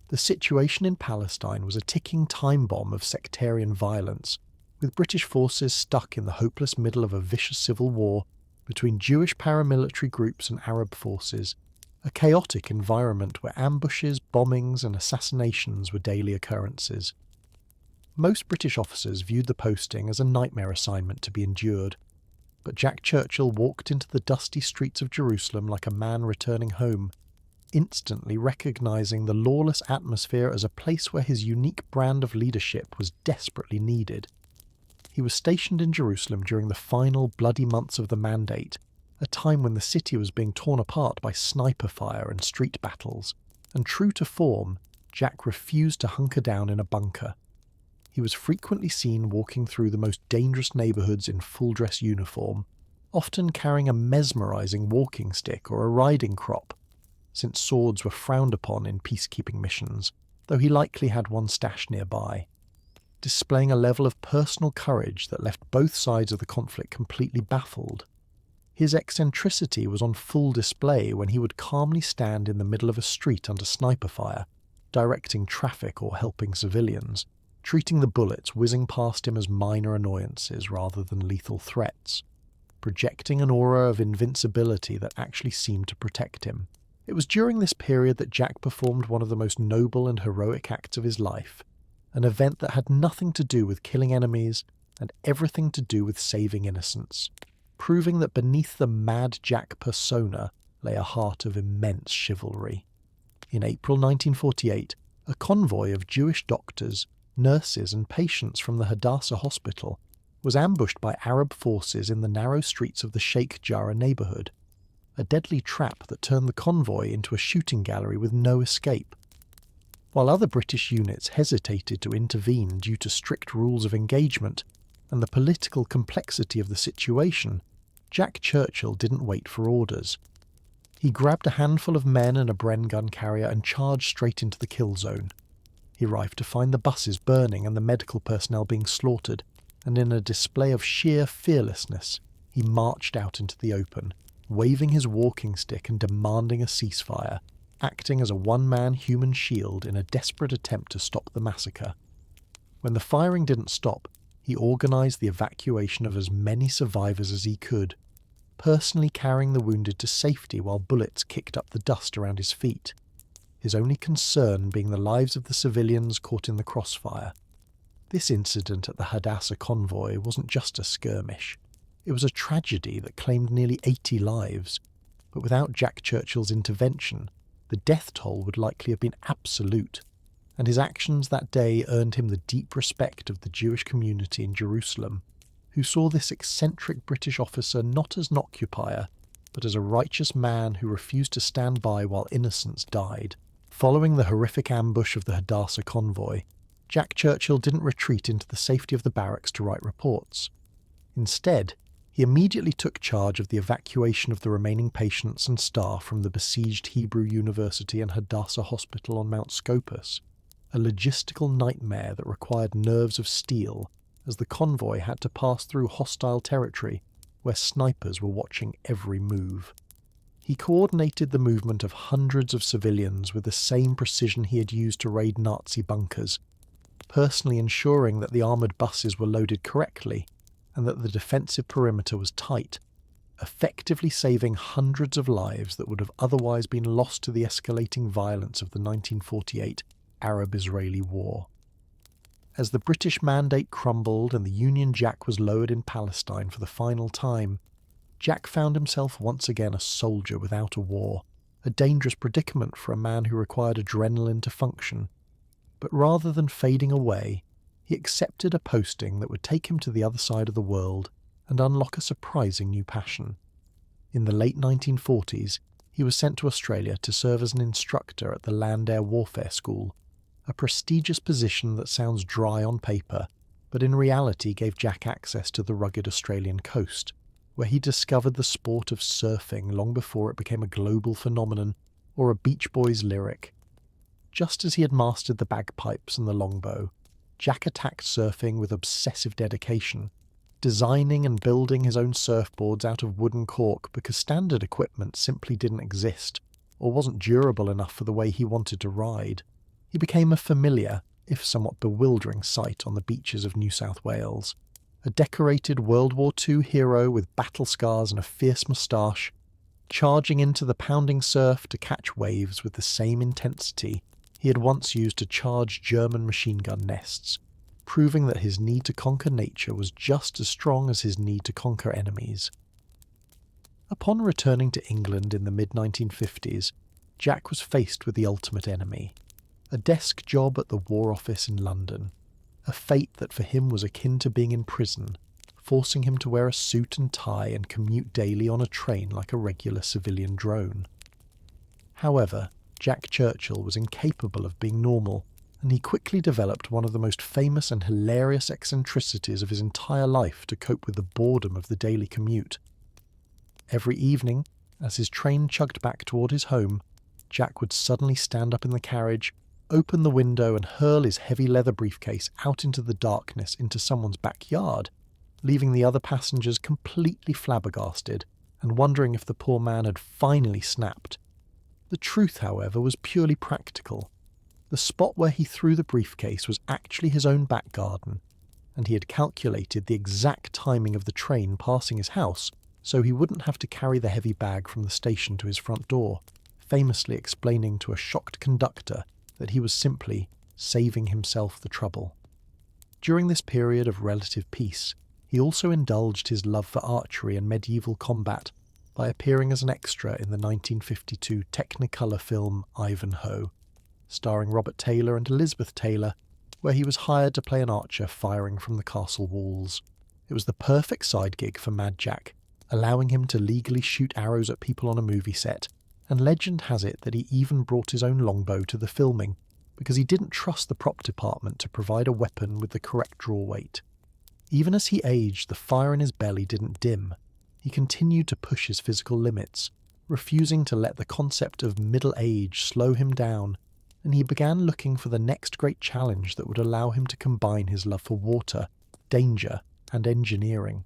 The situation in Palestine was a ticking time bomb of sectarian violence, with British forces stuck in the hopeless middle of a vicious civil war between Jewish paramilitary groups and Arab forces, a chaotic environment where ambushes, bombings and assassinations were daily occurrences. Most British officers viewed the posting as a nightmare assignment to be endured, but Jack Churchill walked into the dusty streets of Jerusalem like a man returning home, instantly recognising the lawless atmosphere as a place where his unique brand of leadership was desperately needed. He was stationed in Jerusalem during the final bloody months of the Mandate, a time when the city was being torn apart by sniper fire and street battles, and true to form, Jack refused to hunker down in a bunker. He was frequently seen walking through the most dangerous neighbourhoods in full-dress uniform, often carrying a mesmerising walking stick or a riding crop, since swords were frowned upon in peacekeeping missions, though he likely had one stashed nearby, displaying a level of personal courage that left both sides of the conflict completely baffled. His eccentricity was on full display when he would calmly stand in the middle of a street under sniper fire, directing traffic or helping civilians, treating the bullets whizzing past him as minor annoyances rather than lethal threats, projecting an aura of invincibility that actually seemed to protect him. It was during this period that Jack performed one of the most noble and heroic acts of his life, an event that had nothing to do with killing enemies and everything to do with saving innocents, proving that beneath the Mad Jack persona lay a heart of immense chivalry. In April 1948, a convoy of Jewish doctors, nurses and patients from the Hadassah hospital was ambushed by Arab forces in the narrow streets of the Sheikh Jarrah neighbourhood, a deadly trap that turned the convoy into a shooting gallery with no escape. While other British units hesitated to intervene due to strict rules of engagement and the political complexity of the situation, Jack Churchill didn't wait for orders. He grabbed a handful of men and a Bren gun carrier and charged straight into the kill zone. He arrived to find the buses burning and the medical personnel being slaughtered, and in a display of sheer fearlessness, he marched out into the open, waving his walking stick and demanding a ceasefire, acting as a one-man human shield in a desperate attempt to stop the massacre. When the firing didn't stop, he organised the evacuation of as many survivors as he could, personally carrying the wounded to safety while bullets kicked up the dust around his feet, his only concern being the lives of the civilians caught in the crossfire. This incident at the Hadassah convoy wasn't just a skirmish. It was a tragedy that claimed nearly 80 lives, but without Jack Churchill's intervention, the death toll would likely have been absolute, and his actions that day earned him the deep respect of the Jewish community in Jerusalem, who saw this eccentric British officer not as an occupier, but as a righteous man who refused to stand by while innocents died. Following the horrific ambush of the Hadassah convoy, Jack Churchill didn't retreat into the safety of the barracks to write reports. Instead, he immediately took charge of the evacuation of the remaining patients and staff from the besieged Hebrew University and Hadassah Hospital on Mount Scopus, a logistical nightmare that required nerves of steel, as the convoy had to pass through hostile territory where snipers were watching every move. He coordinated the movement of hundreds of civilians with the same precision he had used to raid Nazi bunkers, personally ensuring that the armoured buses were loaded correctly and that the defensive perimeter was tight, effectively saving hundreds of lives that would have otherwise been lost to the escalating violence of the 1948 Arab-Israeli War. As the British mandate crumbled and the Union Jack was lowered in Palestine for the final time, Jack found himself once again a soldier without a war, a dangerous predicament for a man who required adrenaline to function. But rather than fading away, he accepted a posting that would take him to the other side of the world and unlock a surprising new passion. In the late 1940s, he was sent to Australia to serve as an instructor at the Land Air Warfare School, a prestigious position that sounds dry on paper, but in reality gave Jack access to the rugged Australian coast, where he discovered the sport of surfing long before it became a global phenomenon or a Beach Boys lyric. Just as he had mastered the bagpipes and the longbow, Jack attacked surfing with obsessive dedication, designing and building his own surfboards out of wooden cork because standard equipment simply didn't exist or wasn't durable enough for the way he wanted to ride. He became a familiar, if somewhat bewildering sight on the beaches of New South Wales. A decorated World War II hero with battle scars and a fierce moustache, charging into the pounding surf to catch waves with the same intensity he had once used to charge German machine gun nests, proving that his need to conquer nature was just as strong as his need to conquer enemies. Upon returning to England in the mid-1950s, Jack was faced with the ultimate enemy. A desk job at the War Office in London, a fate that for him was akin to being in prison, forcing him to wear a suit and tie and commute daily on a train like a regular civilian drone. However, Jack Churchill was incapable of being normal, and he quickly developed one of the most famous and hilarious eccentricities of his entire life to cope with the boredom of the daily commute. Every evening, as his train chugged back toward his home, Jack would suddenly stand up in the carriage, open the window and hurl his heavy leather briefcase out into the darkness into someone's backyard, leaving the other passengers completely flabbergasted and wondering if the poor man had finally snapped. The truth, however, was purely practical. The spot where he threw the briefcase was actually his own back garden, and he had calculated the exact timing of the train passing his house so he wouldn't have to carry the heavy bag from the station to his front door, famously explaining to a shocked conductor that he was simply saving himself the trouble. During this period of relative peace, he also indulged his love for archery and medieval combat by appearing as an extra in the 1952 Technicolor film Ivanhoe, starring Robert Taylor and Elizabeth Taylor, where he was hired to play an archer firing from the castle walls. It was the perfect side gig for Mad Jack, allowing him to legally shoot arrows at people on a movie set, and legend has it that he even brought his own longbow to the filming, because he didn't trust the prop department to provide a weapon with the correct draw weight. Even as he aged, the fire in his belly didn't dim. He continued to push his physical limits, refusing to let the concept of middle age slow him down, and he began looking for the next great challenge that would allow him to combine his love for water, danger, and engineering.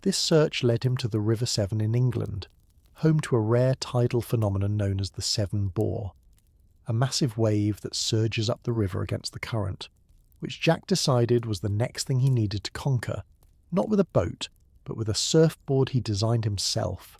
This search led him to the River Severn in England, home to a rare tidal phenomenon known as the Severn Bore, a massive wave that surges up the river against the current, which Jack decided was the next thing he needed to conquer, not with a boat, but with a surfboard he designed himself.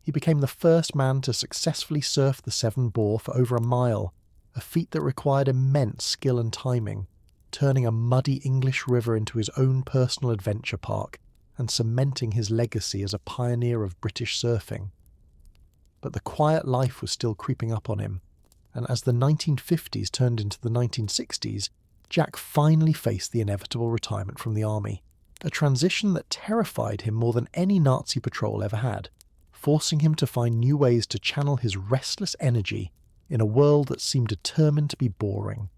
He became the first man to successfully surf the Severn Bore for over a mile, a feat that required immense skill and timing, turning a muddy English river into his own personal adventure park, and cementing his legacy as a pioneer of British surfing. But the quiet life was still creeping up on him, and as the 1950s turned into the 1960s, Jack finally faced the inevitable retirement from the army, a transition that terrified him more than any Nazi patrol ever had, forcing him to find new ways to channel his restless energy in a world that seemed determined to be boring.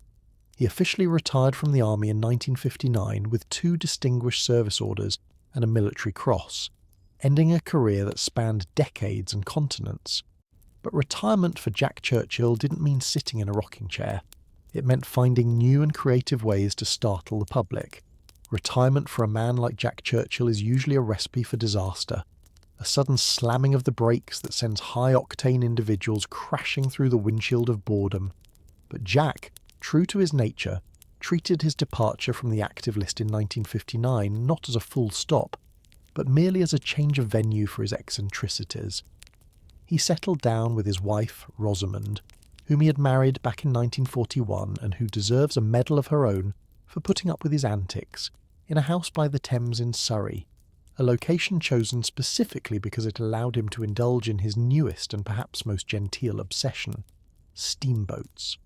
He officially retired from the army in 1959 with 2 distinguished service orders and a military cross, ending a career that spanned decades and continents. But retirement for Jack Churchill didn't mean sitting in a rocking chair. It meant finding new and creative ways to startle the public. Retirement for a man like Jack Churchill is usually a recipe for disaster, a sudden slamming of the brakes that sends high-octane individuals crashing through the windshield of boredom. But Jack, true to his nature, treated his departure from the active list in 1959 not as a full stop, but merely as a change of venue for his eccentricities. He settled down with his wife, Rosamond, whom he had married back in 1941 and who deserves a medal of her own for putting up with his antics, in a house by the Thames in Surrey, a location chosen specifically because it allowed him to indulge in his newest and perhaps most genteel obsession, steamboats.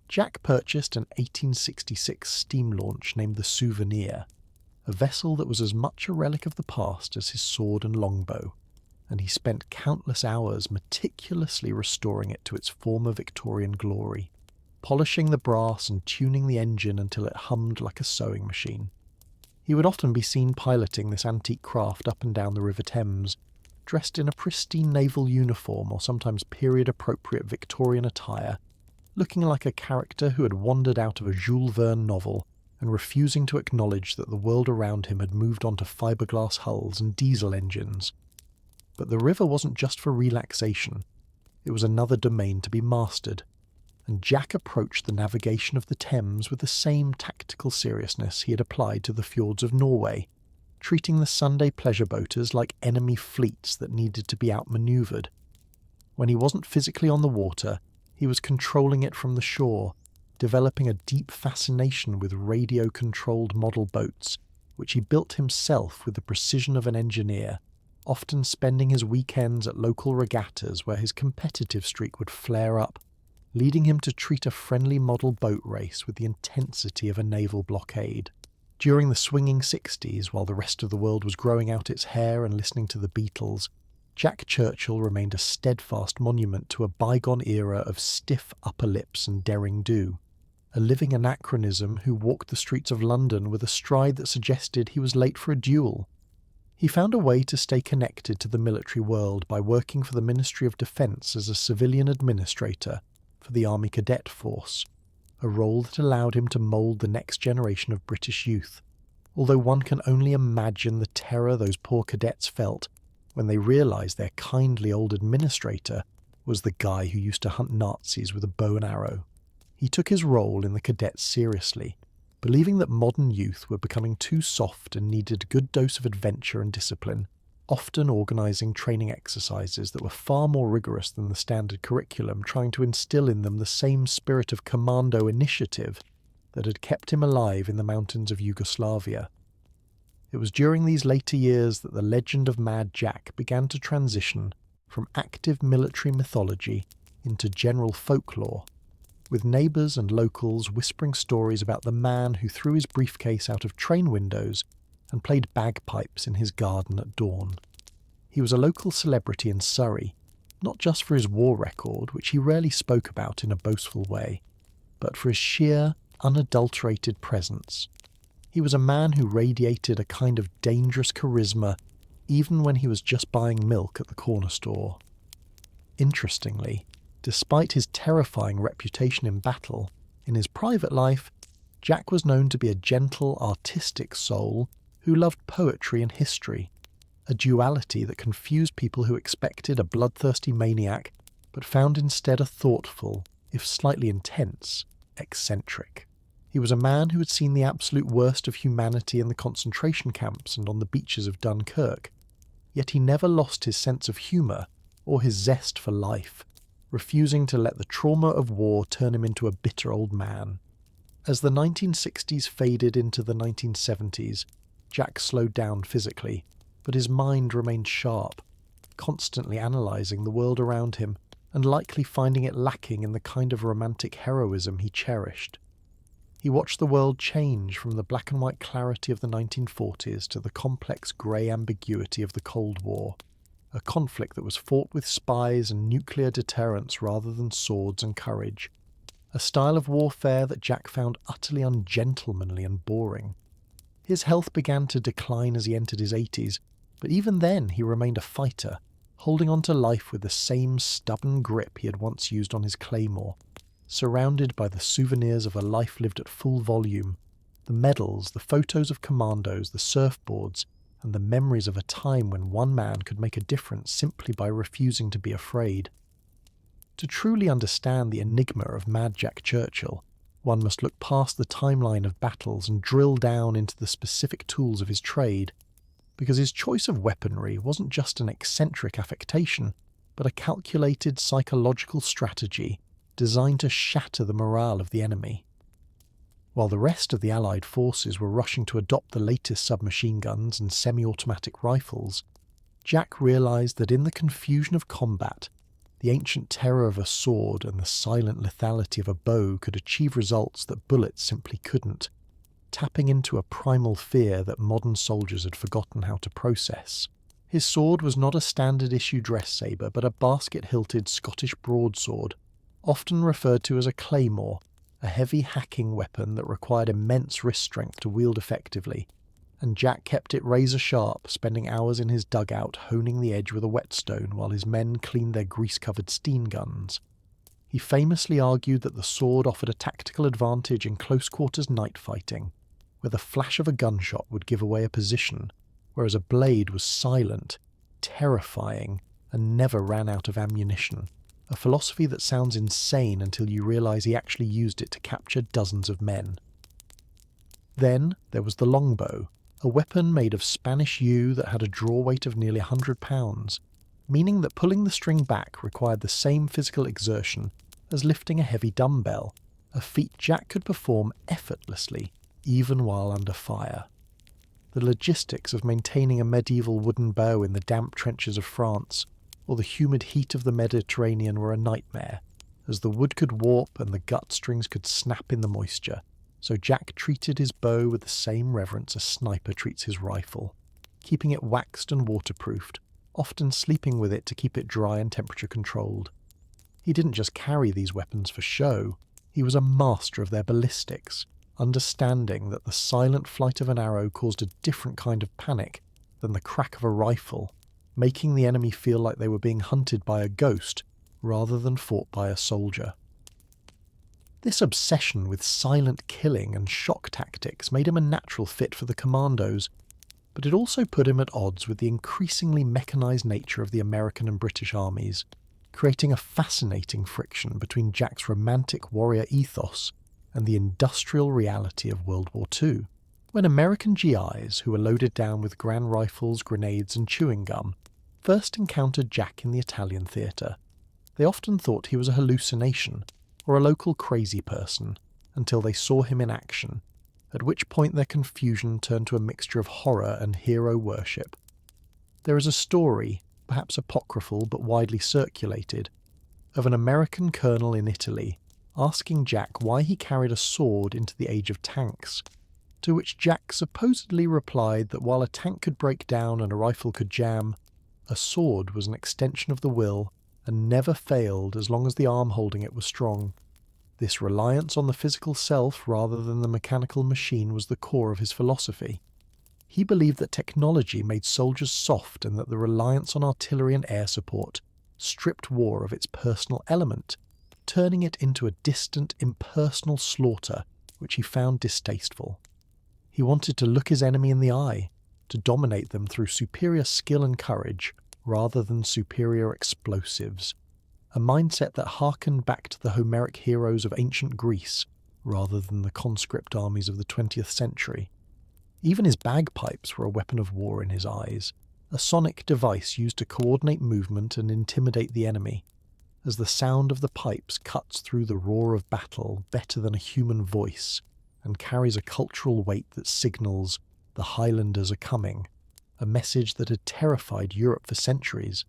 Jack purchased an 1866 steam launch named the Souvenir, a vessel that was as much a relic of the past as his sword and longbow, and he spent countless hours meticulously restoring it to its former Victorian glory, polishing the brass and tuning the engine until it hummed like a sewing machine. He would often be seen piloting this antique craft up and down the River Thames, dressed in a pristine naval uniform or sometimes period-appropriate Victorian attire, looking like a character who had wandered out of a Jules Verne novel and refusing to acknowledge that the world around him had moved on to fiberglass hulls and diesel engines. But the river wasn't just for relaxation. It was another domain to be mastered, and Jack approached the navigation of the Thames with the same tactical seriousness he had applied to the fjords of Norway, treating the Sunday pleasure boaters like enemy fleets that needed to be outmanoeuvred. When he wasn't physically on the water, he was controlling it from the shore, developing a deep fascination with radio-controlled model boats, which he built himself with the precision of an engineer, often spending his weekends at local regattas where his competitive streak would flare up, leading him to treat a friendly model boat race with the intensity of a naval blockade. During the swinging 60s, while the rest of the world was growing out its hair and listening to the Beatles, Jack Churchill remained a steadfast monument to a bygone era of stiff upper lips and derring do, a living anachronism who walked the streets of London with a stride that suggested he was late for a duel. He found a way to stay connected to the military world by working for the Ministry of Defence as a civilian administrator for the Army Cadet Force, a role that allowed him to mould the next generation of British youth, although one can only imagine the terror those poor cadets felt when they realised their kindly old administrator was the guy who used to hunt Nazis with a bow and arrow. He took his role in the cadets seriously, believing that modern youth were becoming too soft and needed a good dose of adventure and discipline, often organising training exercises that were far more rigorous than the standard curriculum, trying to instill in them the same spirit of commando initiative that had kept him alive in the mountains of Yugoslavia. It was during these later years that the legend of Mad Jack began to transition from active military mythology into general folklore, with neighbours and locals whispering stories about the man who threw his briefcase out of train windows and played bagpipes in his garden at dawn. He was a local celebrity in Surrey, not just for his war record, which he rarely spoke about in a boastful way, but for his sheer, unadulterated presence. He was a man who radiated a kind of dangerous charisma even when he was just buying milk at the corner store. Interestingly, despite his terrifying reputation in battle, in his private life, Jack was known to be a gentle, artistic soul who loved poetry and history, a duality that confused people who expected a bloodthirsty maniac but found instead a thoughtful, if slightly intense, eccentric. He was a man who had seen the absolute worst of humanity in the concentration camps and on the beaches of Dunkirk, yet he never lost his sense of humour or his zest for life, refusing to let the trauma of war turn him into a bitter old man. As the 1960s faded into the 1970s, Jack slowed down physically, but his mind remained sharp, constantly analysing the world around him and likely finding it lacking in the kind of romantic heroism he cherished. He watched the world change from the black and white clarity of the 1940s to the complex grey ambiguity of the Cold War, a conflict that was fought with spies and nuclear deterrence rather than swords and courage, a style of warfare that Jack found utterly ungentlemanly and boring. His health began to decline as he entered his 80s, but even then he remained a fighter, holding on to life with the same stubborn grip he had once used on his claymore, surrounded by the souvenirs of a life lived at full volume, the medals, the photos of commandos, the surfboards, and the memories of a time when one man could make a difference simply by refusing to be afraid. To truly understand the enigma of Mad Jack Churchill, one must look past the timeline of battles and drill down into the specific tools of his trade, because his choice of weaponry wasn't just an eccentric affectation, but a calculated psychological strategy designed to shatter the morale of the enemy. While the rest of the Allied forces were rushing to adopt the latest submachine guns and semi-automatic rifles, Jack realised that in the confusion of combat, the ancient terror of a sword and the silent lethality of a bow could achieve results that bullets simply couldn't, tapping into a primal fear that modern soldiers had forgotten how to process. His sword was not a standard-issue dress sabre, but a basket-hilted Scottish broadsword, often referred to as a claymore, a heavy hacking weapon that required immense wrist strength to wield effectively, and Jack kept it razor-sharp, spending hours in his dugout honing the edge with a whetstone while his men cleaned their grease-covered steam guns. He famously argued that the sword offered a tactical advantage in close-quarters night fighting, where the flash of a gunshot would give away a position, whereas a blade was silent, terrifying, and never ran out of ammunition, a philosophy that sounds insane until you realise he actually used it to capture dozens of men. Then there was the longbow, a weapon made of Spanish yew that had a draw weight of nearly 100 pounds, meaning that pulling the string back required the same physical exertion as lifting a heavy dumbbell, a feat Jack could perform effortlessly, even while under fire. The logistics of maintaining a medieval wooden bow in the damp trenches of France, or the humid heat of the Mediterranean, were a nightmare, as the wood could warp and the gut strings could snap in the moisture, so Jack treated his bow with the same reverence a sniper treats his rifle, keeping it waxed and waterproofed, often sleeping with it to keep it dry and temperature controlled. He didn't just carry these weapons for show, he was a master of their ballistics, understanding that the silent flight of an arrow caused a different kind of panic than the crack of a rifle, making the enemy feel like they were being hunted by a ghost rather than fought by a soldier. This obsession with silent killing and shock tactics made him a natural fit for the commandos, but it also put him at odds with the increasingly mechanised nature of the American and British armies, creating a fascinating friction between Jack's romantic warrior ethos and the industrial reality of World War II. When American GIs, who were loaded down with Gran rifles, grenades and chewing gum, first encountered Jack in the Italian theatre, they often thought he was a hallucination or a local crazy person until they saw him in action, at which point their confusion turned to a mixture of horror and hero worship. There is a story, perhaps apocryphal but widely circulated, of an American colonel in Italy asking Jack why he carried a sword into the age of tanks, to which Jack supposedly replied that while a tank could break down and a rifle could jam, a sword was an extension of the will and never failed as long as the arm holding it was strong. This reliance on the physical self rather than the mechanical machine was the core of his philosophy. He believed that technology made soldiers soft and that the reliance on artillery and air support stripped war of its personal element, turning it into a distant, impersonal slaughter which he found distasteful. He wanted to look his enemy in the eye, to dominate them through superior skill and courage rather than superior explosives, a mindset that harkened back to the Homeric heroes of ancient Greece rather than the conscript armies of the 20th century. Even his bagpipes were a weapon of war in his eyes, a sonic device used to coordinate movement and intimidate the enemy, as the sound of the pipes cuts through the roar of battle better than a human voice and carries a cultural weight that signals, "The Highlanders are coming," a message that had terrified Europe for centuries.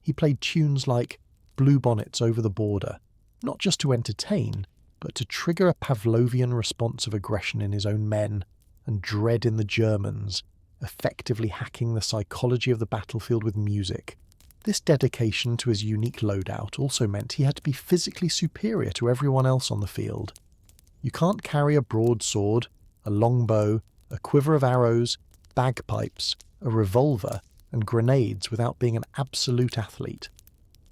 He played tunes like "Bluebonnets Over the Border," not just to entertain, but to trigger a Pavlovian response of aggression in his own men and dread in the Germans, effectively hacking the psychology of the battlefield with music. This dedication to his unique loadout also meant he had to be physically superior to everyone else on the field. You can't carry a broadsword, a longbow, a quiver of arrows, bagpipes, a revolver, and grenades without being an absolute athlete.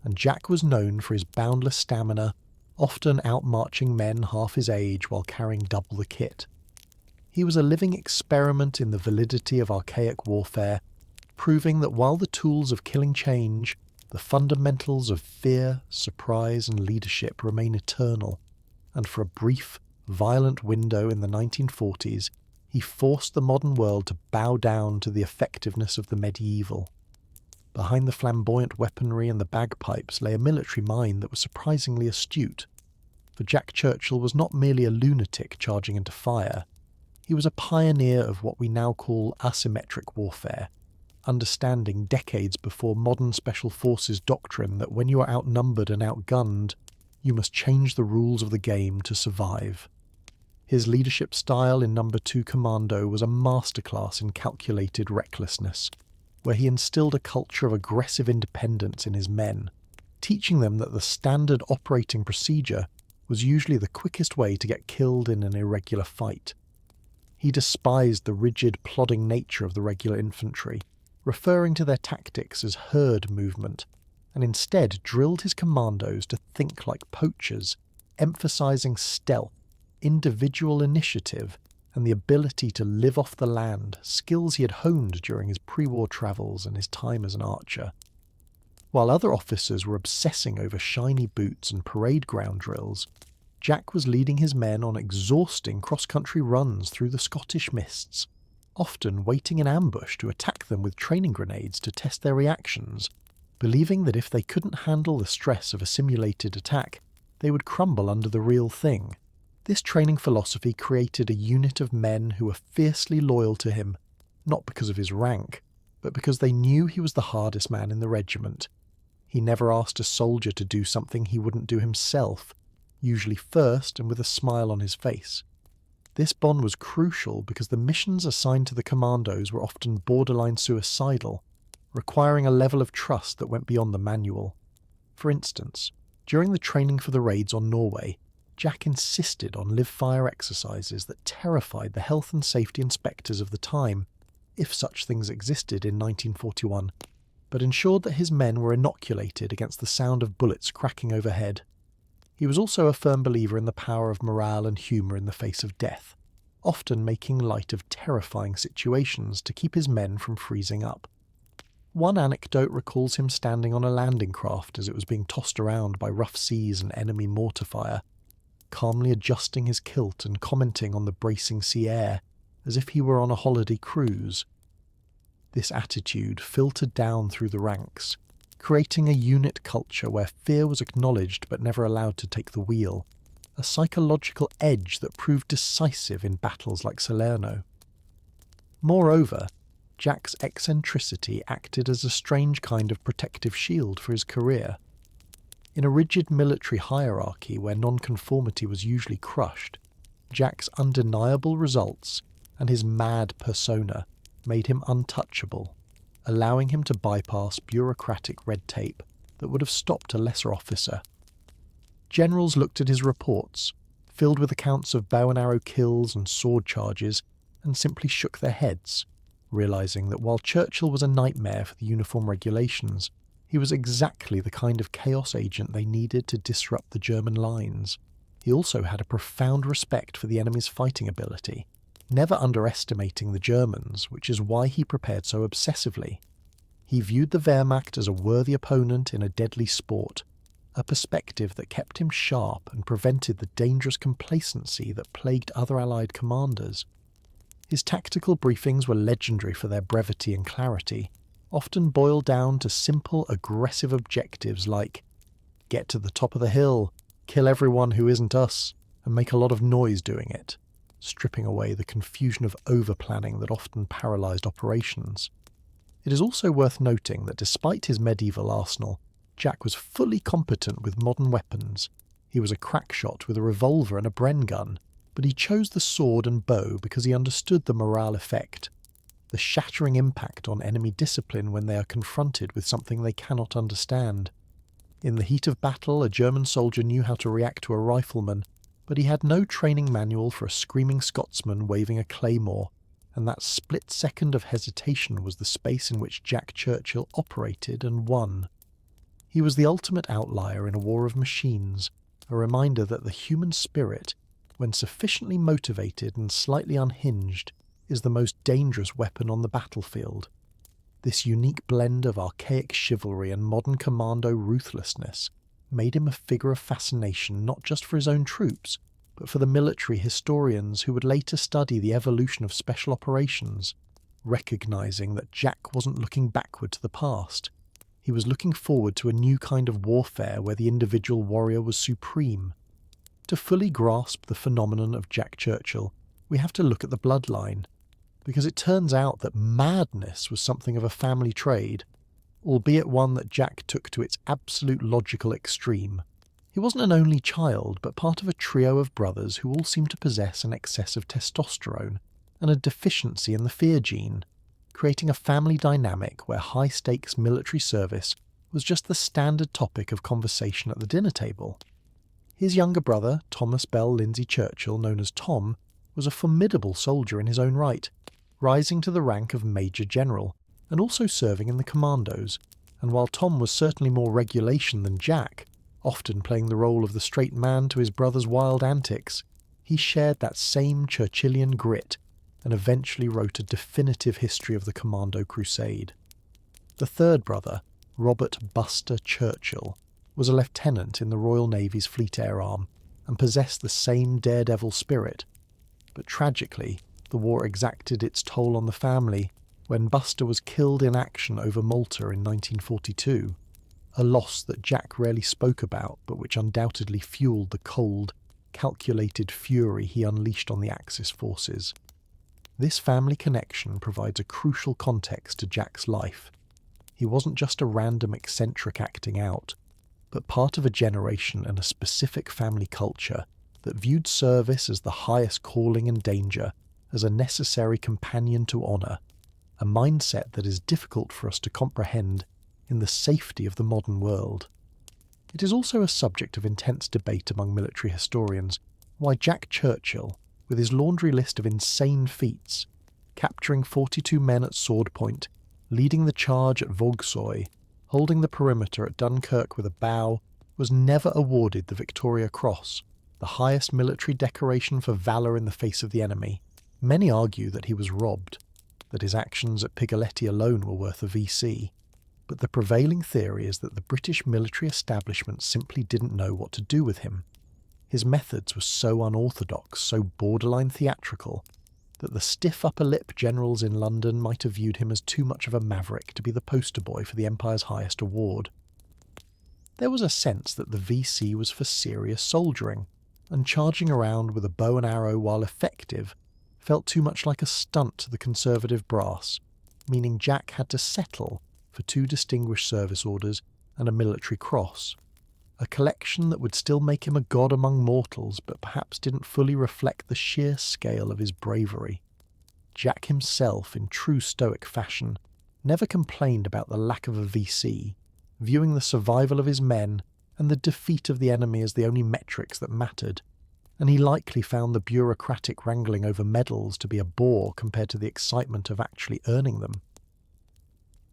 And Jack was known for his boundless stamina, often outmarching men half his age while carrying double the kit. He was a living experiment in the validity of archaic warfare, proving that while the tools of killing change, the fundamentals of fear, surprise, and leadership remain eternal. And for a brief, violent window in the 1940s, he forced the modern world to bow down to the effectiveness of the medieval. Behind the flamboyant weaponry and the bagpipes lay a military mind that was surprisingly astute. For Jack Churchill was not merely a lunatic charging into fire. He was a pioneer of what we now call asymmetric warfare, understanding decades before modern special forces doctrine that when you are outnumbered and outgunned, you must change the rules of the game to survive. His leadership style in No. 2 Commando was a masterclass in calculated recklessness, where he instilled a culture of aggressive independence in his men, teaching them that the standard operating procedure was usually the quickest way to get killed in an irregular fight. He despised the rigid, plodding nature of the regular infantry, referring to their tactics as herd movement, and instead drilled his commandos to think like poachers, emphasizing stealth, individual initiative, and the ability to live off the land, skills he had honed during his pre-war travels and his time as an archer. While other officers were obsessing over shiny boots and parade ground drills, Jack was leading his men on exhausting cross-country runs through the Scottish mists, often waiting in ambush to attack them with training grenades to test their reactions, believing that if they couldn't handle the stress of a simulated attack, they would crumble under the real thing. This training philosophy created a unit of men who were fiercely loyal to him, not because of his rank, but because they knew he was the hardest man in the regiment. He never asked a soldier to do something he wouldn't do himself, usually first and with a smile on his face. This bond was crucial because the missions assigned to the commandos were often borderline suicidal, requiring a level of trust that went beyond the manual. For instance, during the training for the raids on Norway, Jack insisted on live-fire exercises that terrified the health and safety inspectors of the time, if such things existed in 1941, but ensured that his men were inoculated against the sound of bullets cracking overhead. He was also a firm believer in the power of morale and humour in the face of death, often making light of terrifying situations to keep his men from freezing up. One anecdote recalls him standing on a landing craft as it was being tossed around by rough seas and enemy mortar fire, calmly adjusting his kilt and commenting on the bracing sea air, as if he were on a holiday cruise. This attitude filtered down through the ranks, creating a unit culture where fear was acknowledged but never allowed to take the wheel, a psychological edge that proved decisive in battles like Salerno. Moreover, Jack's eccentricity acted as a strange kind of protective shield for his career. In a rigid military hierarchy where nonconformity was usually crushed, Jack's undeniable results and his mad persona made him untouchable, allowing him to bypass bureaucratic red tape that would have stopped a lesser officer. Generals looked at his reports, filled with accounts of bow and arrow kills and sword charges, and simply shook their heads, realizing that while Churchill was a nightmare for the uniform regulations, he was exactly the kind of chaos agent they needed to disrupt the German lines. He also had a profound respect for the enemy's fighting ability, never underestimating the Germans, which is why he prepared so obsessively. He viewed the Wehrmacht as a worthy opponent in a deadly sport, a perspective that kept him sharp and prevented the dangerous complacency that plagued other Allied commanders. His tactical briefings were legendary for their brevity and clarity, often boiled down to simple, aggressive objectives like get to the top of the hill, kill everyone who isn't us, and make a lot of noise doing it. stripping away the confusion of over-planning that often paralysed operations. It is also worth noting that despite his medieval arsenal, Jack was fully competent with modern weapons. He was a crack shot with a revolver and a Bren gun, but he chose the sword and bow because he understood the morale effect, the shattering impact on enemy discipline when they are confronted with something they cannot understand. In the heat of battle, a German soldier knew how to react to a rifleman, but he had no training manual for a screaming Scotsman waving a claymore, and that split second of hesitation was the space in which Jack Churchill operated and won. He was the ultimate outlier in a war of machines, a reminder that the human spirit, when sufficiently motivated and slightly unhinged, is the most dangerous weapon on the battlefield. This unique blend of archaic chivalry and modern commando ruthlessness made him a figure of fascination not just for his own troops, but for the military historians who would later study the evolution of special operations, recognizing that Jack wasn't looking backward to the past. He was looking forward to a new kind of warfare where the individual warrior was supreme. To fully grasp the phenomenon of Jack Churchill, we have to look at the bloodline, because it turns out that madness was something of a family trade, albeit one that Jack took to its absolute logical extreme. He wasn't an only child, but part of a trio of brothers who all seemed to possess an excess of testosterone and a deficiency in the fear gene, creating a family dynamic where high-stakes military service was just the standard topic of conversation at the dinner table. His younger brother, Thomas Bell Lindsay Churchill, known as Tom, was a formidable soldier in his own right, rising to the rank of Major General, and also serving in the commandos, and while Tom was certainly more regulation than Jack, often playing the role of the straight man to his brother's wild antics, he shared that same Churchillian grit and eventually wrote a definitive history of the Commando Crusade. The third brother, Robert Buster Churchill, was a lieutenant in the Royal Navy's Fleet Air Arm and possessed the same daredevil spirit. But tragically, the war exacted its toll on the family when Buster was killed in action over Malta in 1942, a loss that Jack rarely spoke about but which undoubtedly fueled the cold, calculated fury he unleashed on the Axis forces. This family connection provides a crucial context to Jack's life. He wasn't just a random eccentric acting out, but part of a generation and a specific family culture that viewed service as the highest calling and danger, as a necessary companion to honour, a mindset that is difficult for us to comprehend in the safety of the modern world. It is also a subject of intense debate among military historians why Jack Churchill, with his laundry list of insane feats, capturing 42 men at swordpoint, leading the charge at Vogsoy, holding the perimeter at Dunkirk with a bow, was never awarded the Victoria Cross, the highest military decoration for valour in the face of the enemy. Many argue that he was robbed, that his actions at Pigoletti alone were worth a VC, but the prevailing theory is that the British military establishment simply didn't know what to do with him. His methods were so unorthodox, so borderline theatrical, that the stiff upper lip generals in London might have viewed him as too much of a maverick to be the poster boy for the Empire's highest award. There was a sense that the VC was for serious soldiering, and charging around with a bow and arrow while effective felt too much like a stunt to the conservative brass, meaning Jack had to settle for 2 distinguished service orders and a military cross, a collection that would still make him a god among mortals but perhaps didn't fully reflect the sheer scale of his bravery. Jack himself, in true stoic fashion, never complained about the lack of a VC, viewing the survival of his men and the defeat of the enemy as the only metrics that mattered, and he likely found the bureaucratic wrangling over medals to be a bore compared to the excitement of actually earning them.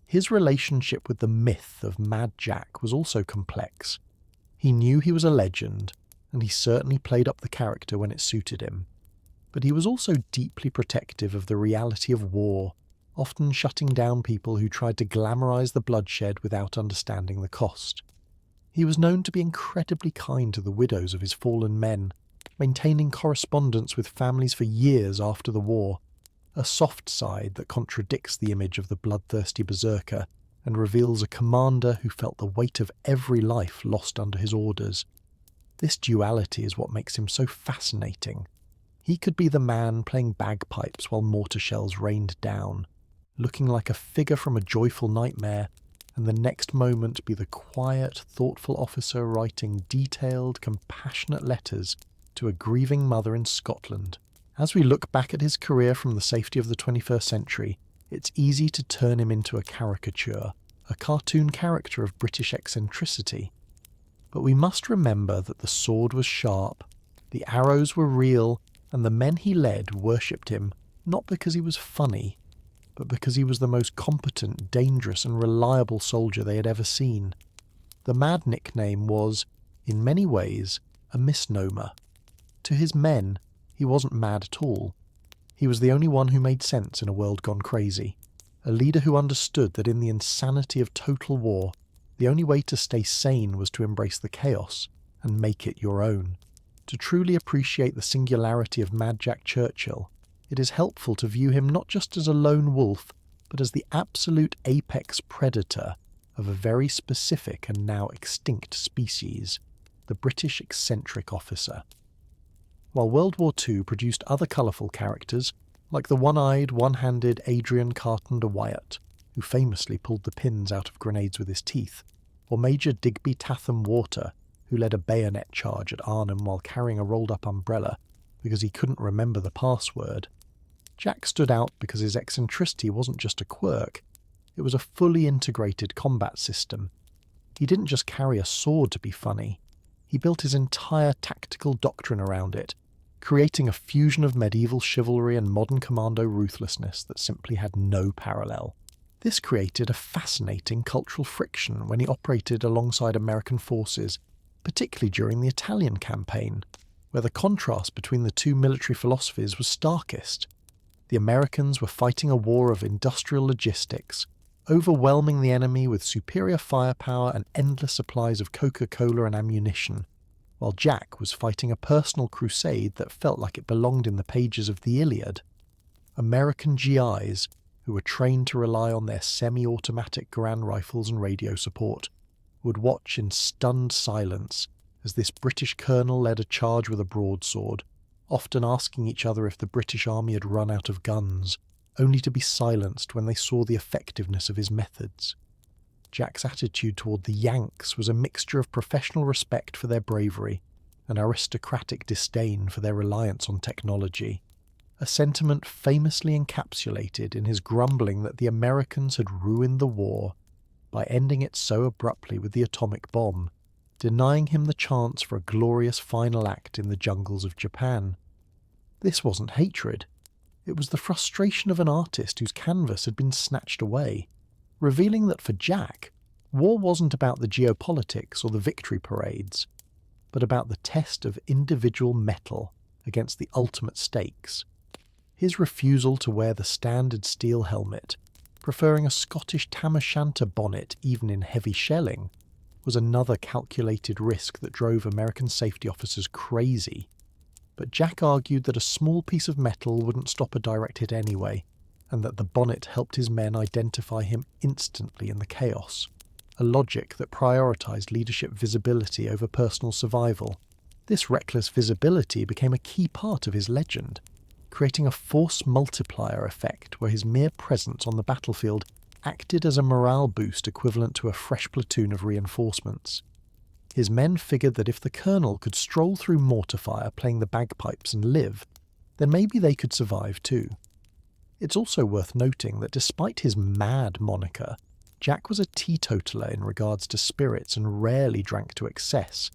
His relationship with the myth of Mad Jack was also complex. He knew he was a legend, and he certainly played up the character when it suited him. But he was also deeply protective of the reality of war, often shutting down people who tried to glamorize the bloodshed without understanding the cost. He was known to be incredibly kind to the widows of his fallen men, maintaining correspondence with families for years after the war, a soft side that contradicts the image of the bloodthirsty berserker and reveals a commander who felt the weight of every life lost under his orders. This duality is what makes him so fascinating. He could be the man playing bagpipes while mortar shells rained down, looking like a figure from a joyful nightmare, and the next moment be the quiet, thoughtful officer writing detailed, compassionate letters to a grieving mother in Scotland. As we look back at his career from the safety of the 21st century, it's easy to turn him into a caricature, a cartoon character of British eccentricity. But we must remember that the sword was sharp, the arrows were real, and the men he led worshipped him not because he was funny, but because he was the most competent, dangerous and reliable soldier they had ever seen. The Mad nickname was, in many ways, a misnomer. To his men, he wasn't mad at all. He was the only one who made sense in a world gone crazy, a leader who understood that in the insanity of total war, the only way to stay sane was to embrace the chaos and make it your own. To truly appreciate the singularity of Mad Jack Churchill, it is helpful to view him not just as a lone wolf, but as the absolute apex predator of a very specific and now extinct species, the British eccentric officer. While World War II produced other colourful characters, like the one-eyed, one-handed Adrian Carpenter Wyatt, who famously pulled the pins out of grenades with his teeth, or Major Digby Tatham Water, who led a bayonet charge at Arnhem while carrying a rolled-up umbrella because he couldn't remember the password, Jack stood out because his eccentricity wasn't just a quirk, it was a fully integrated combat system. He didn't just carry a sword to be funny, he built his entire tactical doctrine around it, creating a fusion of medieval chivalry and modern commando ruthlessness that simply had no parallel. This created a fascinating cultural friction when he operated alongside American forces, particularly during the Italian campaign, where the contrast between the two military philosophies was starkest. The Americans were fighting a war of industrial logistics, overwhelming the enemy with superior firepower and endless supplies of Coca-Cola and ammunition, while Jack was fighting a personal crusade that felt like it belonged in the pages of the Iliad. American GIs, who were trained to rely on their semi-automatic Garand rifles and radio support, would watch in stunned silence as this British colonel led a charge with a broadsword, often asking each other if the British army had run out of guns, only to be silenced when they saw the effectiveness of his methods. Jack's attitude toward the Yanks was a mixture of professional respect for their bravery and aristocratic disdain for their reliance on technology, a sentiment famously encapsulated in his grumbling that the Americans had ruined the war by ending it so abruptly with the atomic bomb, denying him the chance for a glorious final act in the jungles of Japan. This wasn't hatred. It was the frustration of an artist whose canvas had been snatched away, revealing that for Jack, war wasn't about the geopolitics or the victory parades, but about the test of individual mettle against the ultimate stakes. His refusal to wear the standard steel helmet, preferring a Scottish tam o' shanter bonnet even in heavy shelling, was another calculated risk that drove American safety officers crazy. But Jack argued that a small piece of metal wouldn't stop a direct hit anyway, and that the bonnet helped his men identify him instantly in the chaos, a logic that prioritised leadership visibility over personal survival. This reckless visibility became a key part of his legend, creating a force multiplier effect where his mere presence on the battlefield acted as a morale boost equivalent to a fresh platoon of reinforcements. His men figured that if the colonel could stroll through mortar fire playing the bagpipes and live, then maybe they could survive too. It's also worth noting that despite his mad moniker, Jack was a teetotaler in regards to spirits and rarely drank to excess,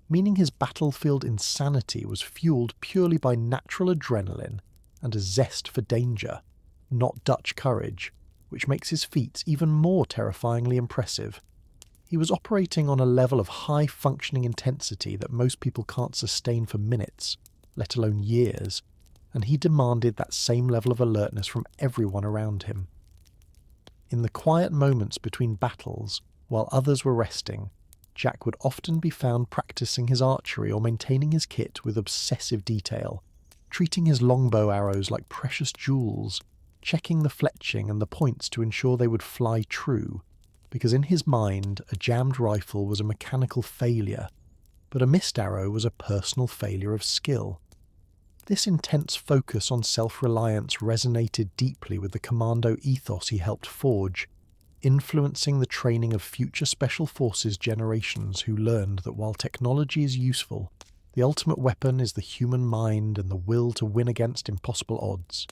meaning his battlefield insanity was fueled purely by natural adrenaline and a zest for danger, not Dutch courage, which makes his feats even more terrifyingly impressive. He was operating on a level of high-functioning intensity that most people can't sustain for minutes, let alone years, and he demanded that same level of alertness from everyone around him. In the quiet moments between battles, while others were resting, Jack would often be found practicing his archery or maintaining his kit with obsessive detail, treating his longbow arrows like precious jewels, checking the fletching and the points to ensure they would fly true, because in his mind a jammed rifle was a mechanical failure, but a missed arrow was a personal failure of skill. This intense focus on self-reliance resonated deeply with the commando ethos he helped forge, influencing the training of future Special Forces generations who learned that while technology is useful, the ultimate weapon is the human mind and the will to win against impossible odds.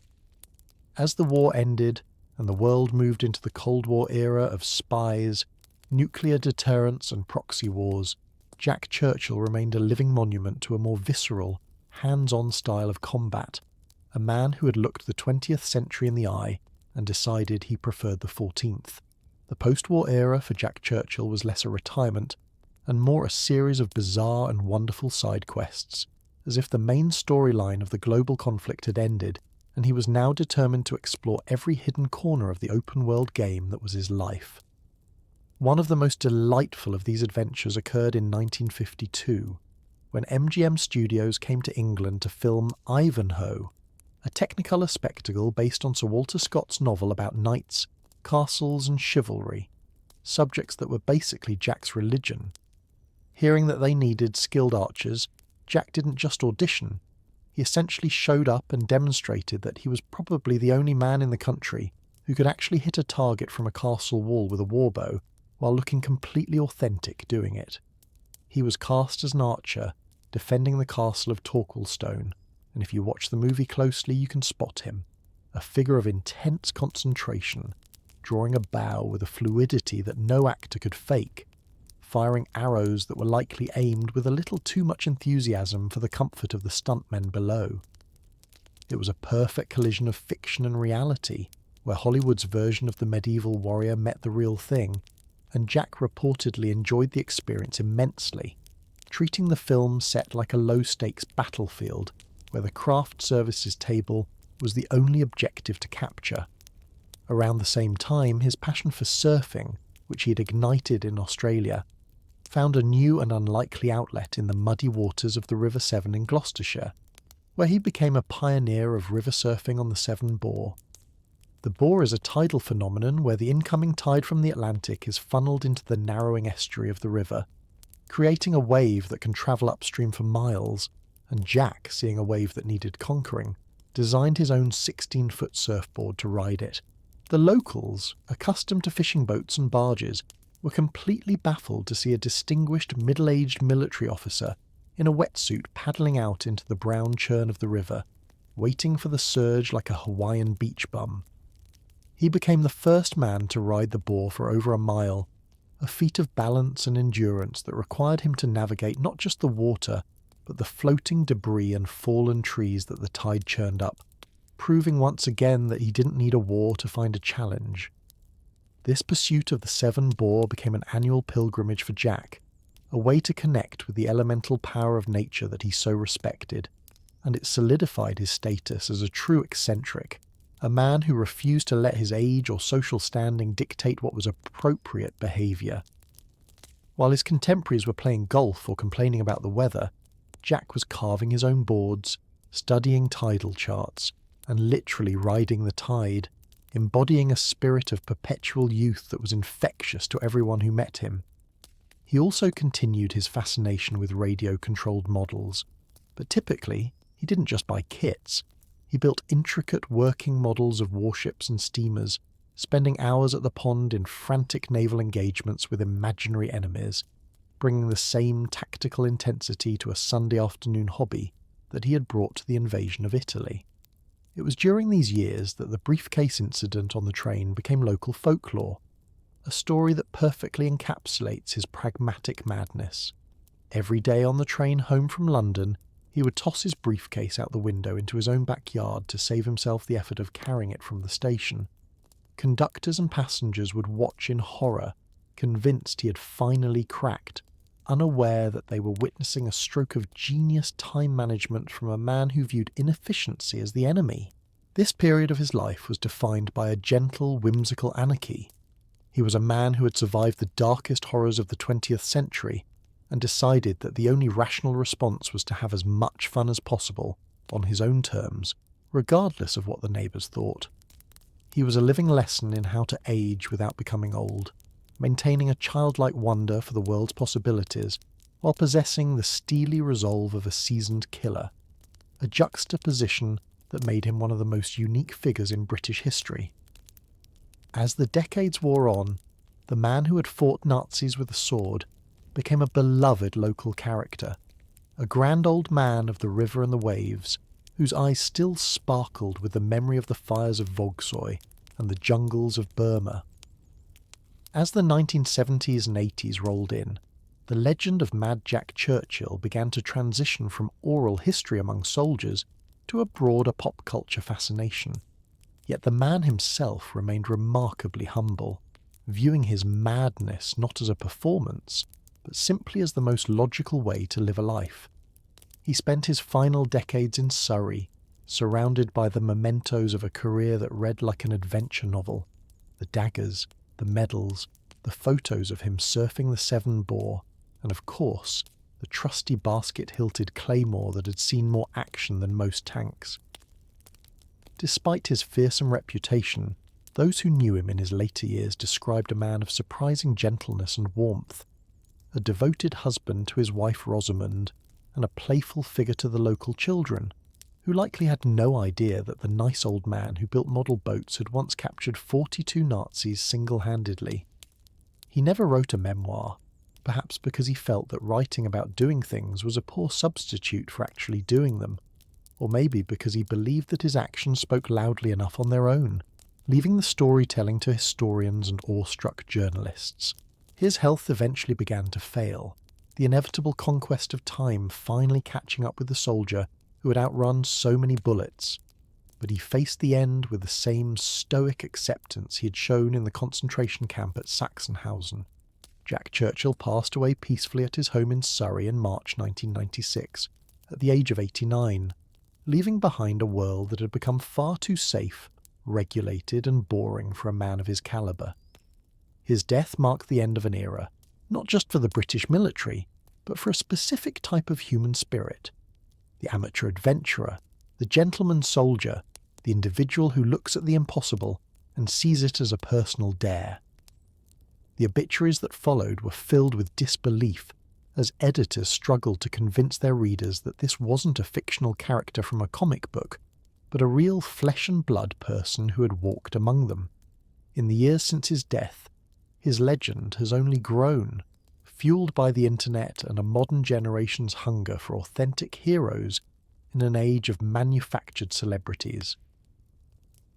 As the war ended and the world moved into the Cold War era of spies, nuclear deterrence and proxy wars, Jack Churchill remained a living monument to a more visceral, hands-on style of combat, a man who had looked the 20th century in the eye and decided he preferred the 14th. The post-war era for Jack Churchill was less a retirement and more a series of bizarre and wonderful side quests, as if the main storyline of the global conflict had ended and he was now determined to explore every hidden corner of the open-world game that was his life. One of the most delightful of these adventures occurred in 1952, when MGM Studios came to England to film Ivanhoe, a Technicolor spectacle based on Sir Walter Scott's novel about knights, castles and chivalry, subjects that were basically Jack's religion. Hearing that they needed skilled archers, Jack didn't just audition. He essentially showed up and demonstrated that he was probably the only man in the country who could actually hit a target from a castle wall with a warbow while looking completely authentic doing it. He was cast as an archer, defending the castle of Torquilstone, and if you watch the movie closely you can spot him, a figure of intense concentration, drawing a bow with a fluidity that no actor could fake, firing arrows that were likely aimed with a little too much enthusiasm for the comfort of the stuntmen below. It was a perfect collision of fiction and reality, where Hollywood's version of the medieval warrior met the real thing, and Jack reportedly enjoyed the experience immensely, treating the film set like a low-stakes battlefield, where the craft services table was the only objective to capture. Around the same time, his passion for surfing, which he had ignited in Australia, found a new and unlikely outlet in the muddy waters of the River Severn in Gloucestershire, where he became a pioneer of river surfing on the Severn Bore. The Bore is a tidal phenomenon where the incoming tide from the Atlantic is funneled into the narrowing estuary of the river, creating a wave that can travel upstream for miles, and Jack, seeing a wave that needed conquering, designed his own 16-foot surfboard to ride it. The locals, accustomed to fishing boats and barges, were completely baffled to see a distinguished middle-aged military officer in a wetsuit paddling out into the brown churn of the river, waiting for the surge like a Hawaiian beach bum. He became the first man to ride the Bore for over a mile, a feat of balance and endurance that required him to navigate not just the water, but the floating debris and fallen trees that the tide churned up, proving once again that he didn't need a war to find a challenge. This pursuit of the Severn Bore became an annual pilgrimage for Jack, a way to connect with the elemental power of nature that he so respected, and it solidified his status as a true eccentric, a man who refused to let his age or social standing dictate what was appropriate behaviour. While his contemporaries were playing golf or complaining about the weather, Jack was carving his own boards, studying tidal charts, and literally riding the tide, embodying a spirit of perpetual youth that was infectious to everyone who met him. He also continued his fascination with radio-controlled models, but typically he didn't just buy kits. He built intricate working models of warships and steamers, spending hours at the pond in frantic naval engagements with imaginary enemies, bringing the same tactical intensity to a Sunday afternoon hobby that he had brought to the invasion of Italy. It was during these years that the briefcase incident on the train became local folklore, a story that perfectly encapsulates his pragmatic madness. Every day on the train home from London, he would toss his briefcase out the window into his own backyard to save himself the effort of carrying it from the station. Conductors and passengers would watch in horror, convinced he had finally cracked, unaware that they were witnessing a stroke of genius time management from a man who viewed inefficiency as the enemy. This period of his life was defined by a gentle, whimsical anarchy. He was a man who had survived the darkest horrors of the 20th century and decided that the only rational response was to have as much fun as possible, on his own terms, regardless of what the neighbours thought. He was a living lesson in how to age without becoming old, maintaining a childlike wonder for the world's possibilities, while possessing the steely resolve of a seasoned killer. a juxtaposition that made him one of the most unique figures in British history. As the decades wore on, the man who had fought Nazis with a sword became a beloved local character, a grand old man of the river and the waves, whose eyes still sparkled with the memory of the fires of Vogsoy and the jungles of Burma. As the 1970s and 80s rolled in, the legend of Mad Jack Churchill began to transition from oral history among soldiers to a broader pop culture fascination. Yet the man himself remained remarkably humble, viewing his madness not as a performance, but simply as the most logical way to live a life. He spent his final decades in Surrey, surrounded by the mementos of a career that read like an adventure novel: the daggers, the medals, the photos of him surfing the Severn Bore, and of course, the trusty basket-hilted claymore that had seen more action than most tanks. Despite his fearsome reputation, those who knew him in his later years described a man of surprising gentleness and warmth, a devoted husband to his wife Rosamund, and a playful figure to the local children, who likely had no idea that the nice old man who built model boats had once captured 42 Nazis single-handedly. He never wrote a memoir, perhaps because he felt that writing about doing things was a poor substitute for actually doing them, or maybe because he believed that his actions spoke loudly enough on their own, leaving the storytelling to historians and awestruck journalists. His health eventually began to fail, the inevitable conquest of time finally catching up with the soldier who had outrun so many bullets. But he faced the end with the same stoic acceptance he had shown in the concentration camp at Sachsenhausen. Jack Churchill passed away peacefully at his home in Surrey in March 1996, at the age of 89, leaving behind a world that had become far too safe, regulated and boring for a man of his calibre. His death marked the end of an era, not just for the British military, but for a specific type of human spirit: the amateur adventurer, the gentleman soldier, the individual who looks at the impossible and sees it as a personal dare. The obituaries that followed were filled with disbelief, as editors struggled to convince their readers that this wasn't a fictional character from a comic book, but a real flesh-and-blood person who had walked among them. In the years since his death, his legend has only grown, fueled by the internet and a modern generation's hunger for authentic heroes in an age of manufactured celebrities.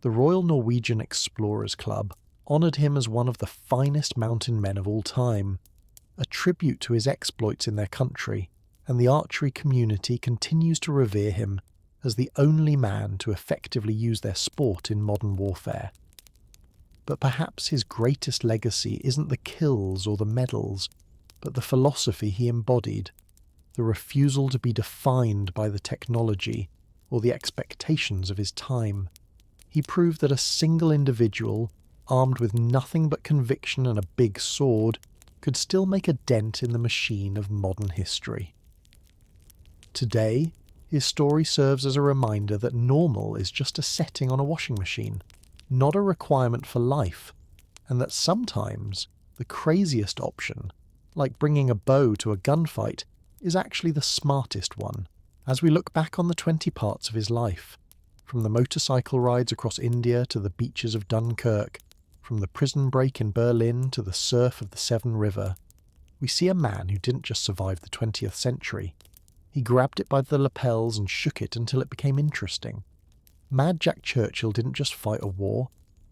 The Royal Norwegian Explorers Club honoured him as one of the finest mountain men of all time, a tribute to his exploits in their country, and the archery community continues to revere him as the only man to effectively use their sport in modern warfare. But perhaps his greatest legacy isn't the kills or the medals, but the philosophy he embodied, the refusal to be defined by the technology or the expectations of his time. He proved that a single individual, armed with nothing but conviction and a big sword, could still make a dent in the machine of modern history. Today, his story serves as a reminder that normal is just a setting on a washing machine, not a requirement for life, and that sometimes the craziest option, like bringing a bow to a gunfight, is actually the smartest one. As we look back on the 20 parts of his life, from the motorcycle rides across India to the beaches of Dunkirk, from the prison break in Berlin to the surf of the Severn River, we see a man who didn't just survive the 20th century. He grabbed it by the lapels and shook it until it became interesting. Mad Jack Churchill didn't just fight a war,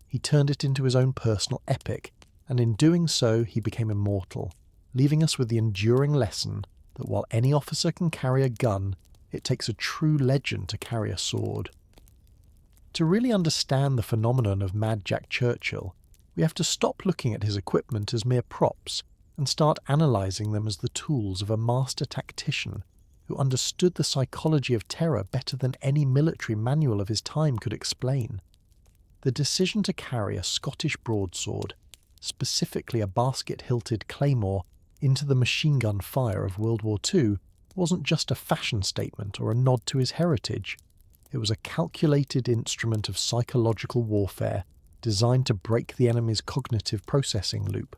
he turned it into his own personal epic, and in doing so he became immortal, leaving us with the enduring lesson that while any officer can carry a gun, it takes a true legend to carry a sword. To really understand the phenomenon of Mad Jack Churchill, we have to stop looking at his equipment as mere props and start analysing them as the tools of a master tactician who understood the psychology of terror better than any military manual of his time could explain. The decision to carry a Scottish broadsword, specifically a basket-hilted claymore, into the machine gun fire of World War II wasn't just a fashion statement or a nod to his heritage. It was a calculated instrument of psychological warfare designed to break the enemy's cognitive processing loop.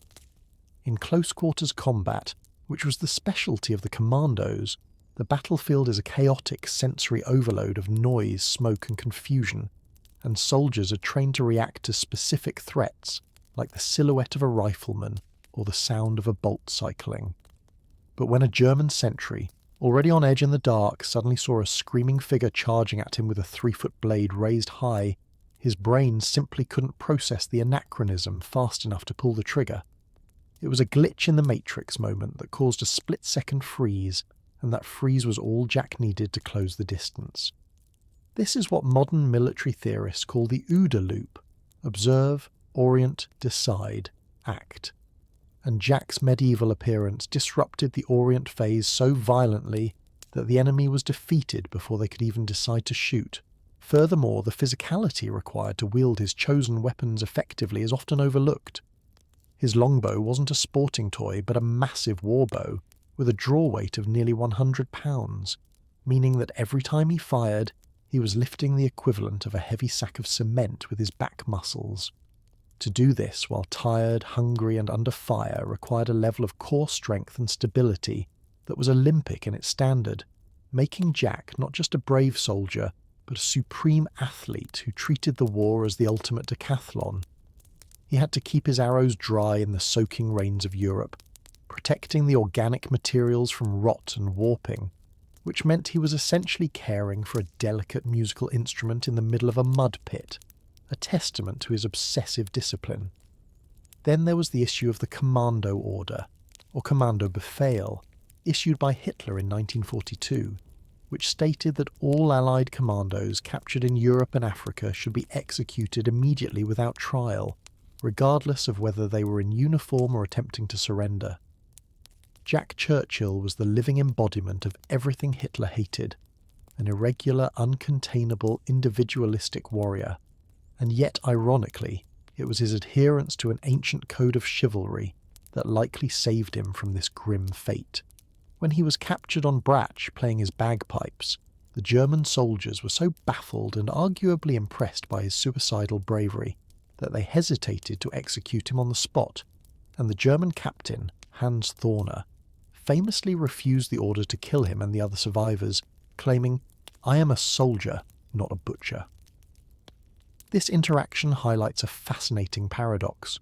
In close-quarters combat, which was the specialty of the commandos, The battlefield is a chaotic sensory overload of noise, smoke and confusion, and soldiers are trained to react to specific threats, like the silhouette of a rifleman or the sound of a bolt cycling. But when a German sentry, already on edge in the dark, suddenly saw a screaming figure charging at him with a 3-foot blade raised high, his brain simply couldn't process the anachronism fast enough to pull the trigger. It was a glitch in the Matrix moment that caused a split-second freeze, and that freeze was all Jack needed to close the distance. This is what modern military theorists call the OODA loop: observe, orient, decide, act. And Jack's medieval appearance disrupted the orient phase so violently that the enemy was defeated before they could even decide to shoot. Furthermore, the physicality required to wield his chosen weapons effectively is often overlooked. His longbow wasn't a sporting toy, but a massive warbow, with a draw weight of nearly 100 pounds, meaning that every time he fired, he was lifting the equivalent of a heavy sack of cement with his back muscles. To do this while tired, hungry and under fire required a level of core strength and stability that was Olympic in its standard, making Jack not just a brave soldier, but a supreme athlete who treated the war as the ultimate decathlon. He had to keep his arrows dry in the soaking rains of Europe, protecting the organic materials from rot and warping, which meant he was essentially caring for a delicate musical instrument in the middle of a mud pit, a testament to his obsessive discipline. Then there was the issue of the Commando Order, or Commando Befehl, issued by Hitler in 1942, which stated that all Allied commandos captured in Europe and Africa should be executed immediately without trial, regardless of whether they were in uniform or attempting to surrender. Jack Churchill was the living embodiment of everything Hitler hated, an irregular, uncontainable, individualistic warrior, and yet, ironically, it was his adherence to an ancient code of chivalry that likely saved him from this grim fate. When he was captured on Brach playing his bagpipes, the German soldiers were so baffled and arguably impressed by his suicidal bravery that they hesitated to execute him on the spot, and the German captain, Hans Thorner, famously refused the order to kill him and the other survivors, claiming, "I am a soldier, not a butcher." This interaction highlights a fascinating paradox.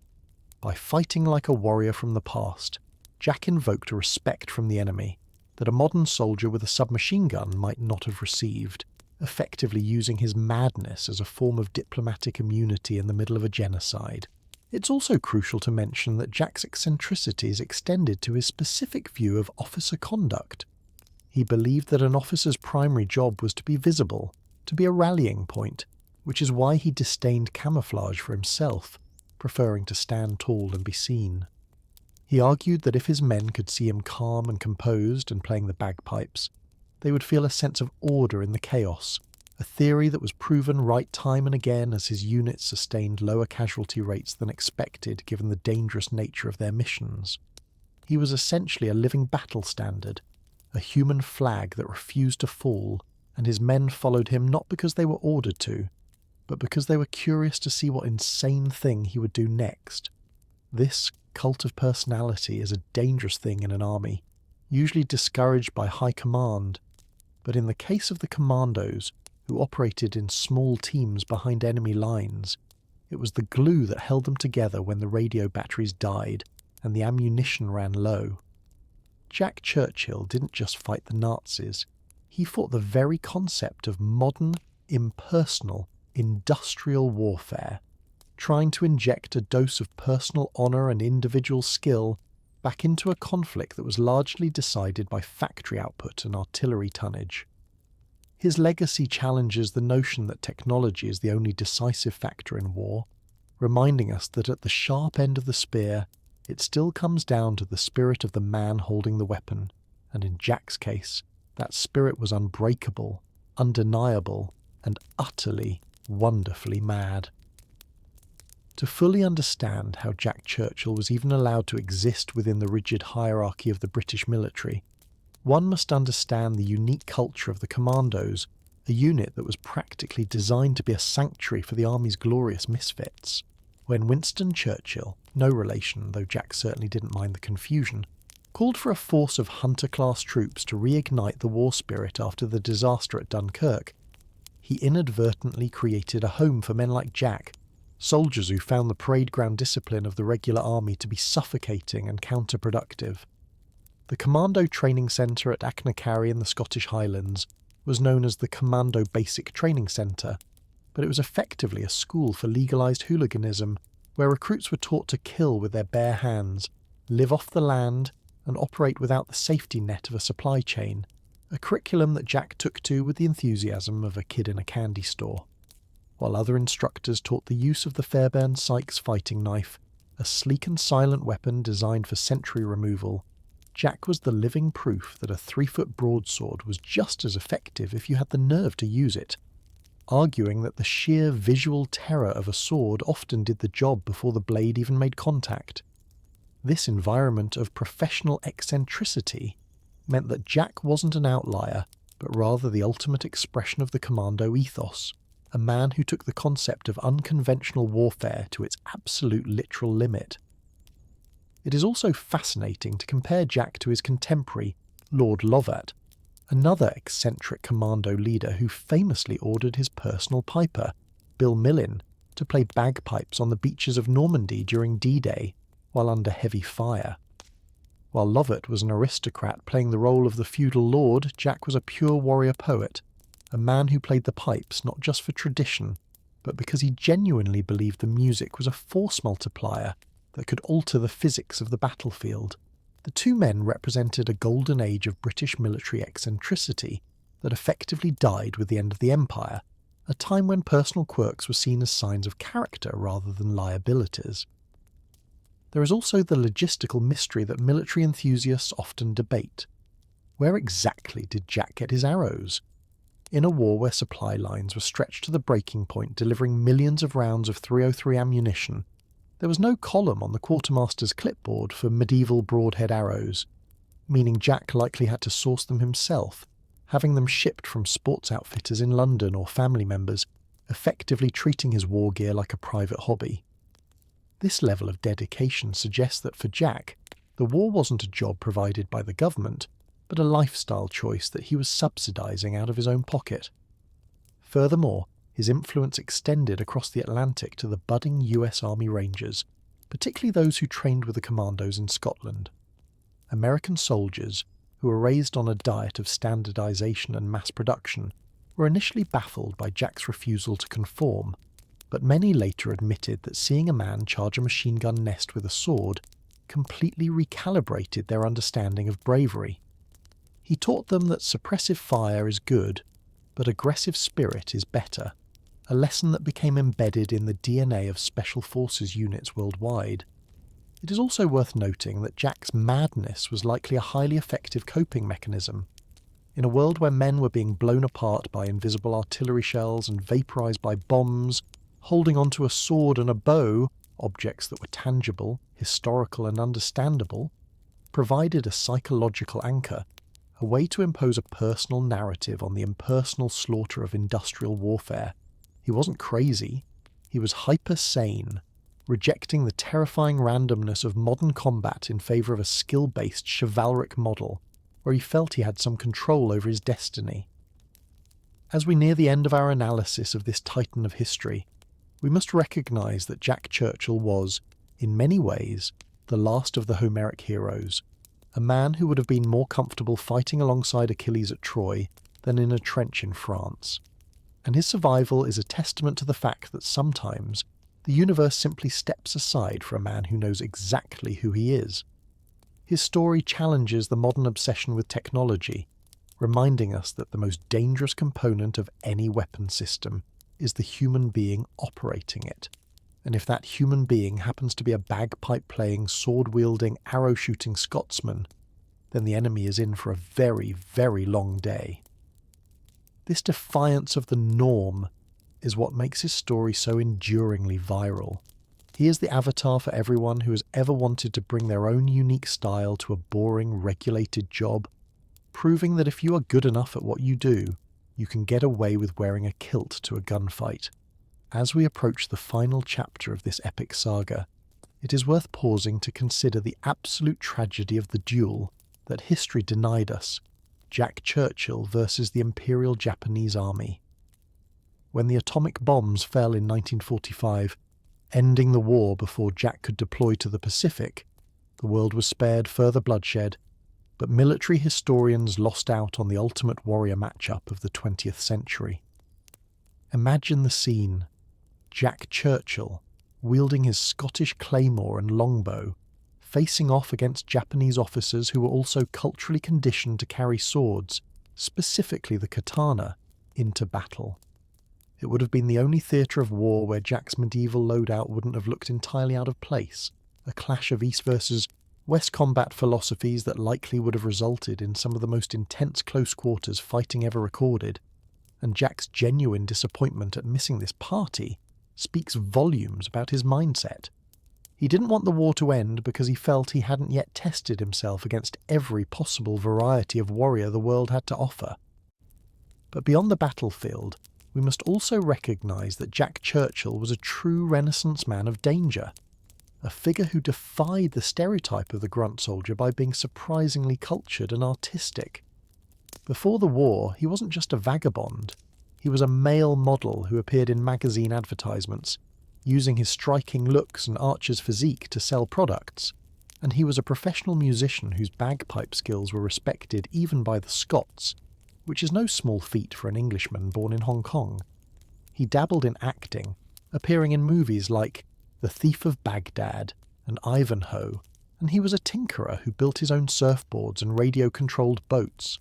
By fighting like a warrior from the past, Jack invoked a respect from the enemy that a modern soldier with a submachine gun might not have received, effectively using his madness as a form of diplomatic immunity in the middle of a genocide. It's also crucial to mention that Jack's eccentricities extended to his specific view of officer conduct. He believed that an officer's primary job was to be visible, to be a rallying point, which is why he disdained camouflage for himself, preferring to stand tall and be seen. He argued that if his men could see him calm and composed and playing the bagpipes, they would feel a sense of order in the chaos, a theory that was proven right time and again as his units sustained lower casualty rates than expected given the dangerous nature of their missions. He was essentially a living battle standard, a human flag that refused to fall, and his men followed him not because they were ordered to, but because they were curious to see what insane thing he would do next. This cult of personality is a dangerous thing in an army, usually discouraged by high command, but in the case of the commandos, who operated in small teams behind enemy lines, it was the glue that held them together when the radio batteries died and the ammunition ran low. Jack Churchill didn't just fight the Nazis, he fought the very concept of modern, impersonal, industrial warfare, trying to inject a dose of personal honour and individual skill back into a conflict that was largely decided by factory output and artillery tonnage. His legacy challenges the notion that technology is the only decisive factor in war, reminding us that at the sharp end of the spear, it still comes down to the spirit of the man holding the weapon, and in Jack's case, that spirit was unbreakable, undeniable, and utterly, wonderfully mad. To fully understand how Jack Churchill was even allowed to exist within the rigid hierarchy of the British military, one must understand the unique culture of the Commandos, a unit that was practically designed to be a sanctuary for the army's glorious misfits. When Winston Churchill, no relation though Jack certainly didn't mind the confusion, called for a force of hunter-class troops to reignite the war spirit after the disaster at Dunkirk. He inadvertently created a home for men like Jack, soldiers who found the parade ground discipline of the regular army to be suffocating and counterproductive. The Commando Training Centre at Achnacarry in the Scottish Highlands was known as the Commando Basic Training Centre, but it was effectively a school for legalised hooliganism, where recruits were taught to kill with their bare hands, live off the land, and operate without the safety net of a supply chain, a curriculum that Jack took to with the enthusiasm of a kid in a candy store. While other instructors taught the use of the Fairbairn Sykes fighting knife, a sleek and silent weapon designed for sentry removal, Jack was the living proof that a 3-foot broadsword was just as effective if you had the nerve to use it, arguing that the sheer visual terror of a sword often did the job before the blade even made contact. This environment of professional eccentricity meant that Jack wasn't an outlier, but rather the ultimate expression of the commando ethos, a man who took the concept of unconventional warfare to its absolute literal limit. It is also fascinating to compare Jack to his contemporary, Lord Lovat, another eccentric commando leader who famously ordered his personal piper, Bill Millin, to play bagpipes on the beaches of Normandy during D-Day while under heavy fire. While Lovat was an aristocrat playing the role of the feudal lord, Jack was a pure warrior poet, a man who played the pipes not just for tradition, but because he genuinely believed the music was a force multiplier that could alter the physics of the battlefield. The two men represented a golden age of British military eccentricity that effectively died with the end of the Empire, a time when personal quirks were seen as signs of character rather than liabilities. There is also the logistical mystery that military enthusiasts often debate. Where exactly did Jack get his arrows? In a war where supply lines were stretched to the breaking point, delivering millions of rounds of .303 ammunition, there was no column on the quartermaster's clipboard for medieval broadhead arrows, meaning Jack likely had to source them himself, having them shipped from sports outfitters in London or family members, effectively treating his war gear like a private hobby. This level of dedication suggests that for Jack, the war wasn't a job provided by the government, but a lifestyle choice that he was subsidising out of his own pocket. Furthermore, his influence extended across the Atlantic to the budding US Army Rangers, particularly those who trained with the commandos in Scotland. American soldiers, who were raised on a diet of standardization and mass production, were initially baffled by Jack's refusal to conform, but many later admitted that seeing a man charge a machine gun nest with a sword completely recalibrated their understanding of bravery. He taught them that suppressive fire is good, but aggressive spirit is better, a lesson that became embedded in the DNA of Special Forces units worldwide. It is also worth noting that Jack's madness was likely a highly effective coping mechanism. In a world where men were being blown apart by invisible artillery shells and vaporized by bombs, holding onto a sword and a bow, objects that were tangible, historical and understandable, provided a psychological anchor, a way to impose a personal narrative on the impersonal slaughter of industrial warfare. He wasn't crazy, he was hyper-sane, rejecting the terrifying randomness of modern combat in favour of a skill-based chivalric model, where he felt he had some control over his destiny. As we near the end of our analysis of this titan of history, we must recognise that Jack Churchill was, in many ways, the last of the Homeric heroes, a man who would have been more comfortable fighting alongside Achilles at Troy than in a trench in France. And his survival is a testament to the fact that sometimes the universe simply steps aside for a man who knows exactly who he is. His story challenges the modern obsession with technology, reminding us that the most dangerous component of any weapon system is the human being operating it. And if that human being happens to be a bagpipe-playing, sword-wielding, arrow-shooting Scotsman, then the enemy is in for a very, very long day. This defiance of the norm is what makes his story so enduringly viral. He is the avatar for everyone who has ever wanted to bring their own unique style to a boring, regulated job, proving that if you are good enough at what you do, you can get away with wearing a kilt to a gunfight. As we approach the final chapter of this epic saga, it is worth pausing to consider the absolute tragedy of the duel that history denied us, Jack Churchill versus the Imperial Japanese Army. When the atomic bombs fell in 1945, ending the war before Jack could deploy to the Pacific, the world was spared further bloodshed, but military historians lost out on the ultimate warrior matchup of the 20th century. Imagine the scene: Jack Churchill, wielding his Scottish claymore and longbow, facing off against Japanese officers who were also culturally conditioned to carry swords, specifically the katana, into battle. It would have been the only theatre of war where Jack's medieval loadout wouldn't have looked entirely out of place, a clash of East versus West combat philosophies that likely would have resulted in some of the most intense close-quarters fighting ever recorded, and Jack's genuine disappointment at missing this party speaks volumes about his mindset. He didn't want the war to end because he felt he hadn't yet tested himself against every possible variety of warrior the world had to offer. But beyond the battlefield, we must also recognise that Jack Churchill was a true Renaissance man of danger, a figure who defied the stereotype of the grunt soldier by being surprisingly cultured and artistic. Before the war, he wasn't just a vagabond. He was a male model who appeared in magazine advertisements, using his striking looks and archer's physique to sell products, and he was a professional musician whose bagpipe skills were respected even by the Scots, which is no small feat for an Englishman born in Hong Kong. He dabbled in acting, appearing in movies like The Thief of Baghdad and Ivanhoe, and he was a tinkerer who built his own surfboards and radio-controlled boats,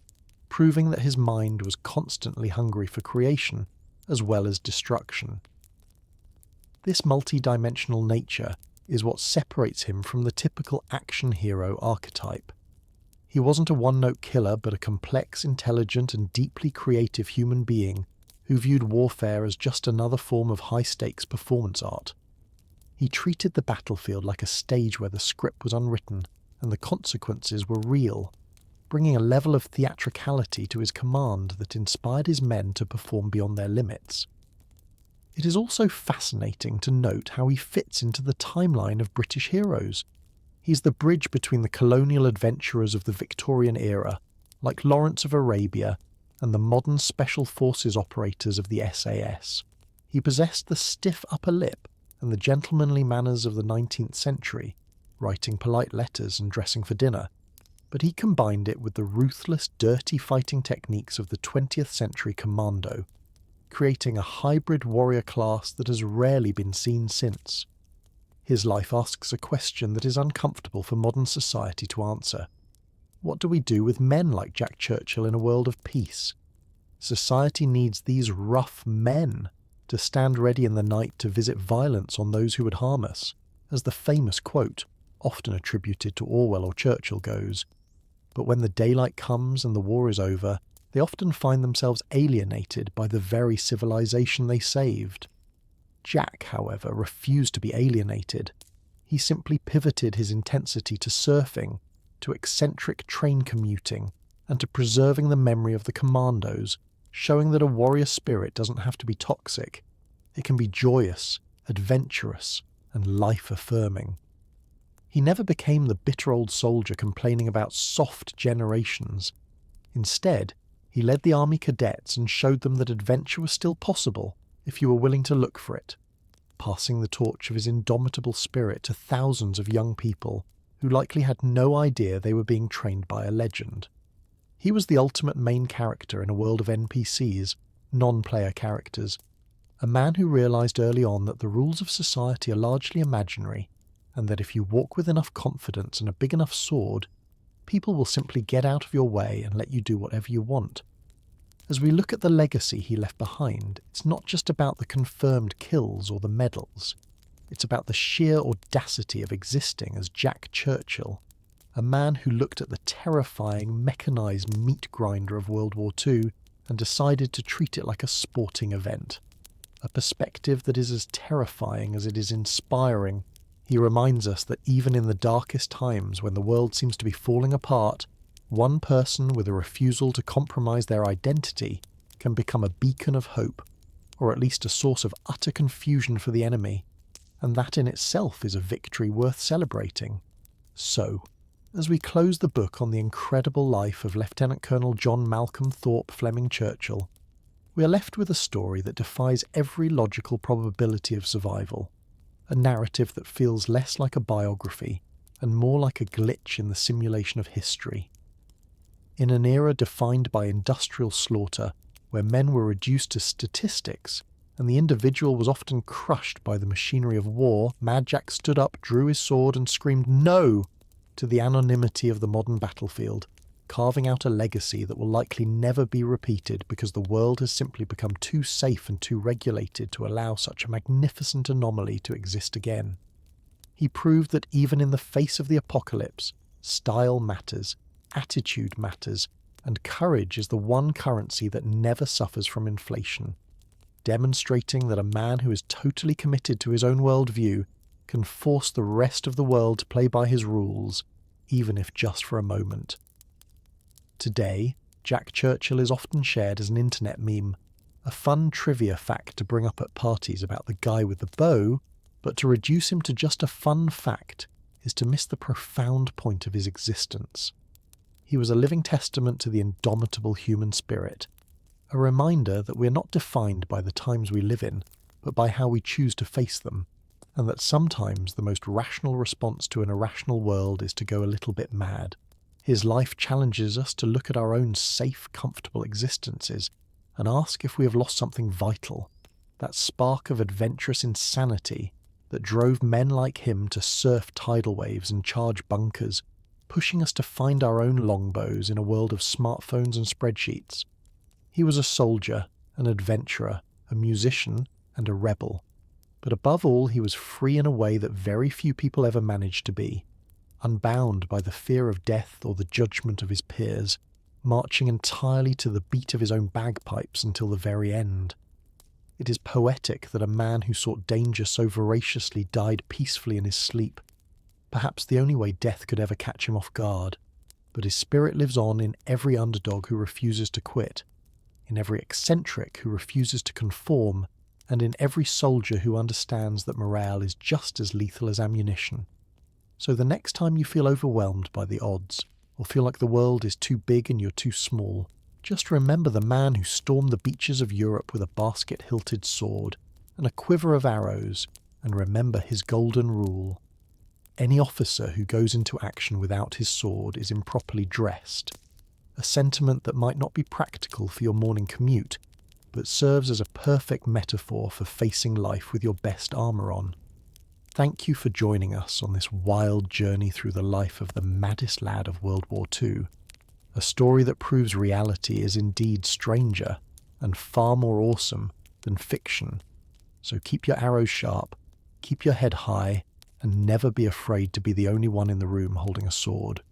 proving that his mind was constantly hungry for creation as well as destruction. This multi-dimensional nature is what separates him from the typical action hero archetype. He wasn't a one-note killer, but a complex, intelligent, and deeply creative human being who viewed warfare as just another form of high-stakes performance art. He treated the battlefield like a stage where the script was unwritten and the consequences were real, bringing a level of theatricality to his command that inspired his men to perform beyond their limits. It is also fascinating to note how he fits into the timeline of British heroes. He's the bridge between the colonial adventurers of the Victorian era, like Lawrence of Arabia, and the modern special forces operators of the SAS. He possessed the stiff upper lip and the gentlemanly manners of the 19th century, writing polite letters and dressing for dinner, but he combined it with the ruthless, dirty fighting techniques of the 20th century commando, creating a hybrid warrior class that has rarely been seen since. His life asks a question that is uncomfortable for modern society to answer. What do we do with men like Jack Churchill in a world of peace? Society needs these rough men to stand ready in the night to visit violence on those who would harm us, as the famous quote, often attributed to Orwell or Churchill, goes. But when the daylight comes and the war is over, they often find themselves alienated by the very civilization they saved. Jack, however, refused to be alienated. He simply pivoted his intensity to surfing, to eccentric train commuting, and to preserving the memory of the commandos, showing that a warrior spirit doesn't have to be toxic. It can be joyous, adventurous, and life-affirming. He never became the bitter old soldier complaining about soft generations. Instead, he led the army cadets and showed them that adventure was still possible if you were willing to look for it, passing the torch of his indomitable spirit to thousands of young people who likely had no idea they were being trained by a legend. He was the ultimate main character in a world of NPCs, non-player characters, a man who realised early on that the rules of society are largely imaginary, and that if you walk with enough confidence and a big enough sword, people will simply get out of your way and let you do whatever you want. As we look at the legacy he left behind, it's not just about the confirmed kills or the medals. It's about the sheer audacity of existing as Jack Churchill, a man who looked at the terrifying mechanised meat grinder of World War II and decided to treat it like a sporting event. A perspective that is as terrifying as it is inspiring. He reminds us that even in the darkest times when the world seems to be falling apart, one person with a refusal to compromise their identity can become a beacon of hope, or at least a source of utter confusion for the enemy, and that in itself is a victory worth celebrating. So, as we close the book on the incredible life of Lieutenant Colonel John Malcolm Thorpe Fleming Churchill, we are left with a story that defies every logical probability of survival, a narrative that feels less like a biography and more like a glitch in the simulation of history. In an era defined by industrial slaughter, where men were reduced to statistics and the individual was often crushed by the machinery of war, Mad Jack stood up, drew his sword and screamed "No!" to the anonymity of the modern battlefield, carving out a legacy that will likely never be repeated because the world has simply become too safe and too regulated to allow such a magnificent anomaly to exist again. He proved that even in the face of the apocalypse, style matters, attitude matters, and courage is the one currency that never suffers from inflation, demonstrating that a man who is totally committed to his own worldview can force the rest of the world to play by his rules, even if just for a moment. Today, Jack Churchill is often shared as an internet meme, a fun trivia fact to bring up at parties about the guy with the bow, but to reduce him to just a fun fact is to miss the profound point of his existence. He was a living testament to the indomitable human spirit, a reminder that we are not defined by the times we live in, but by how we choose to face them, and that sometimes the most rational response to an irrational world is to go a little bit mad. His life challenges us to look at our own safe, comfortable existences and ask if we have lost something vital, that spark of adventurous insanity that drove men like him to surf tidal waves and charge bunkers, pushing us to find our own longbows in a world of smartphones and spreadsheets. He was a soldier, an adventurer, a musician, and a rebel. But above all, he was free in a way that very few people ever managed to be, unbound by the fear of death or the judgment of his peers, marching entirely to the beat of his own bagpipes until the very end. It is poetic that a man who sought danger so voraciously died peacefully in his sleep, perhaps the only way death could ever catch him off guard, but his spirit lives on in every underdog who refuses to quit, in every eccentric who refuses to conform, and in every soldier who understands that morale is just as lethal as ammunition. So the next time you feel overwhelmed by the odds, or feel like the world is too big and you're too small, just remember the man who stormed the beaches of Europe with a basket-hilted sword and a quiver of arrows, and remember his golden rule. Any officer who goes into action without his sword is improperly dressed, a sentiment that might not be practical for your morning commute, but serves as a perfect metaphor for facing life with your best armour on. Thank you for joining us on this wild journey through the life of the maddest lad of World War II, a story that proves reality is indeed stranger and far more awesome than fiction. So keep your arrows sharp, keep your head high, and never be afraid to be the only one in the room holding a sword.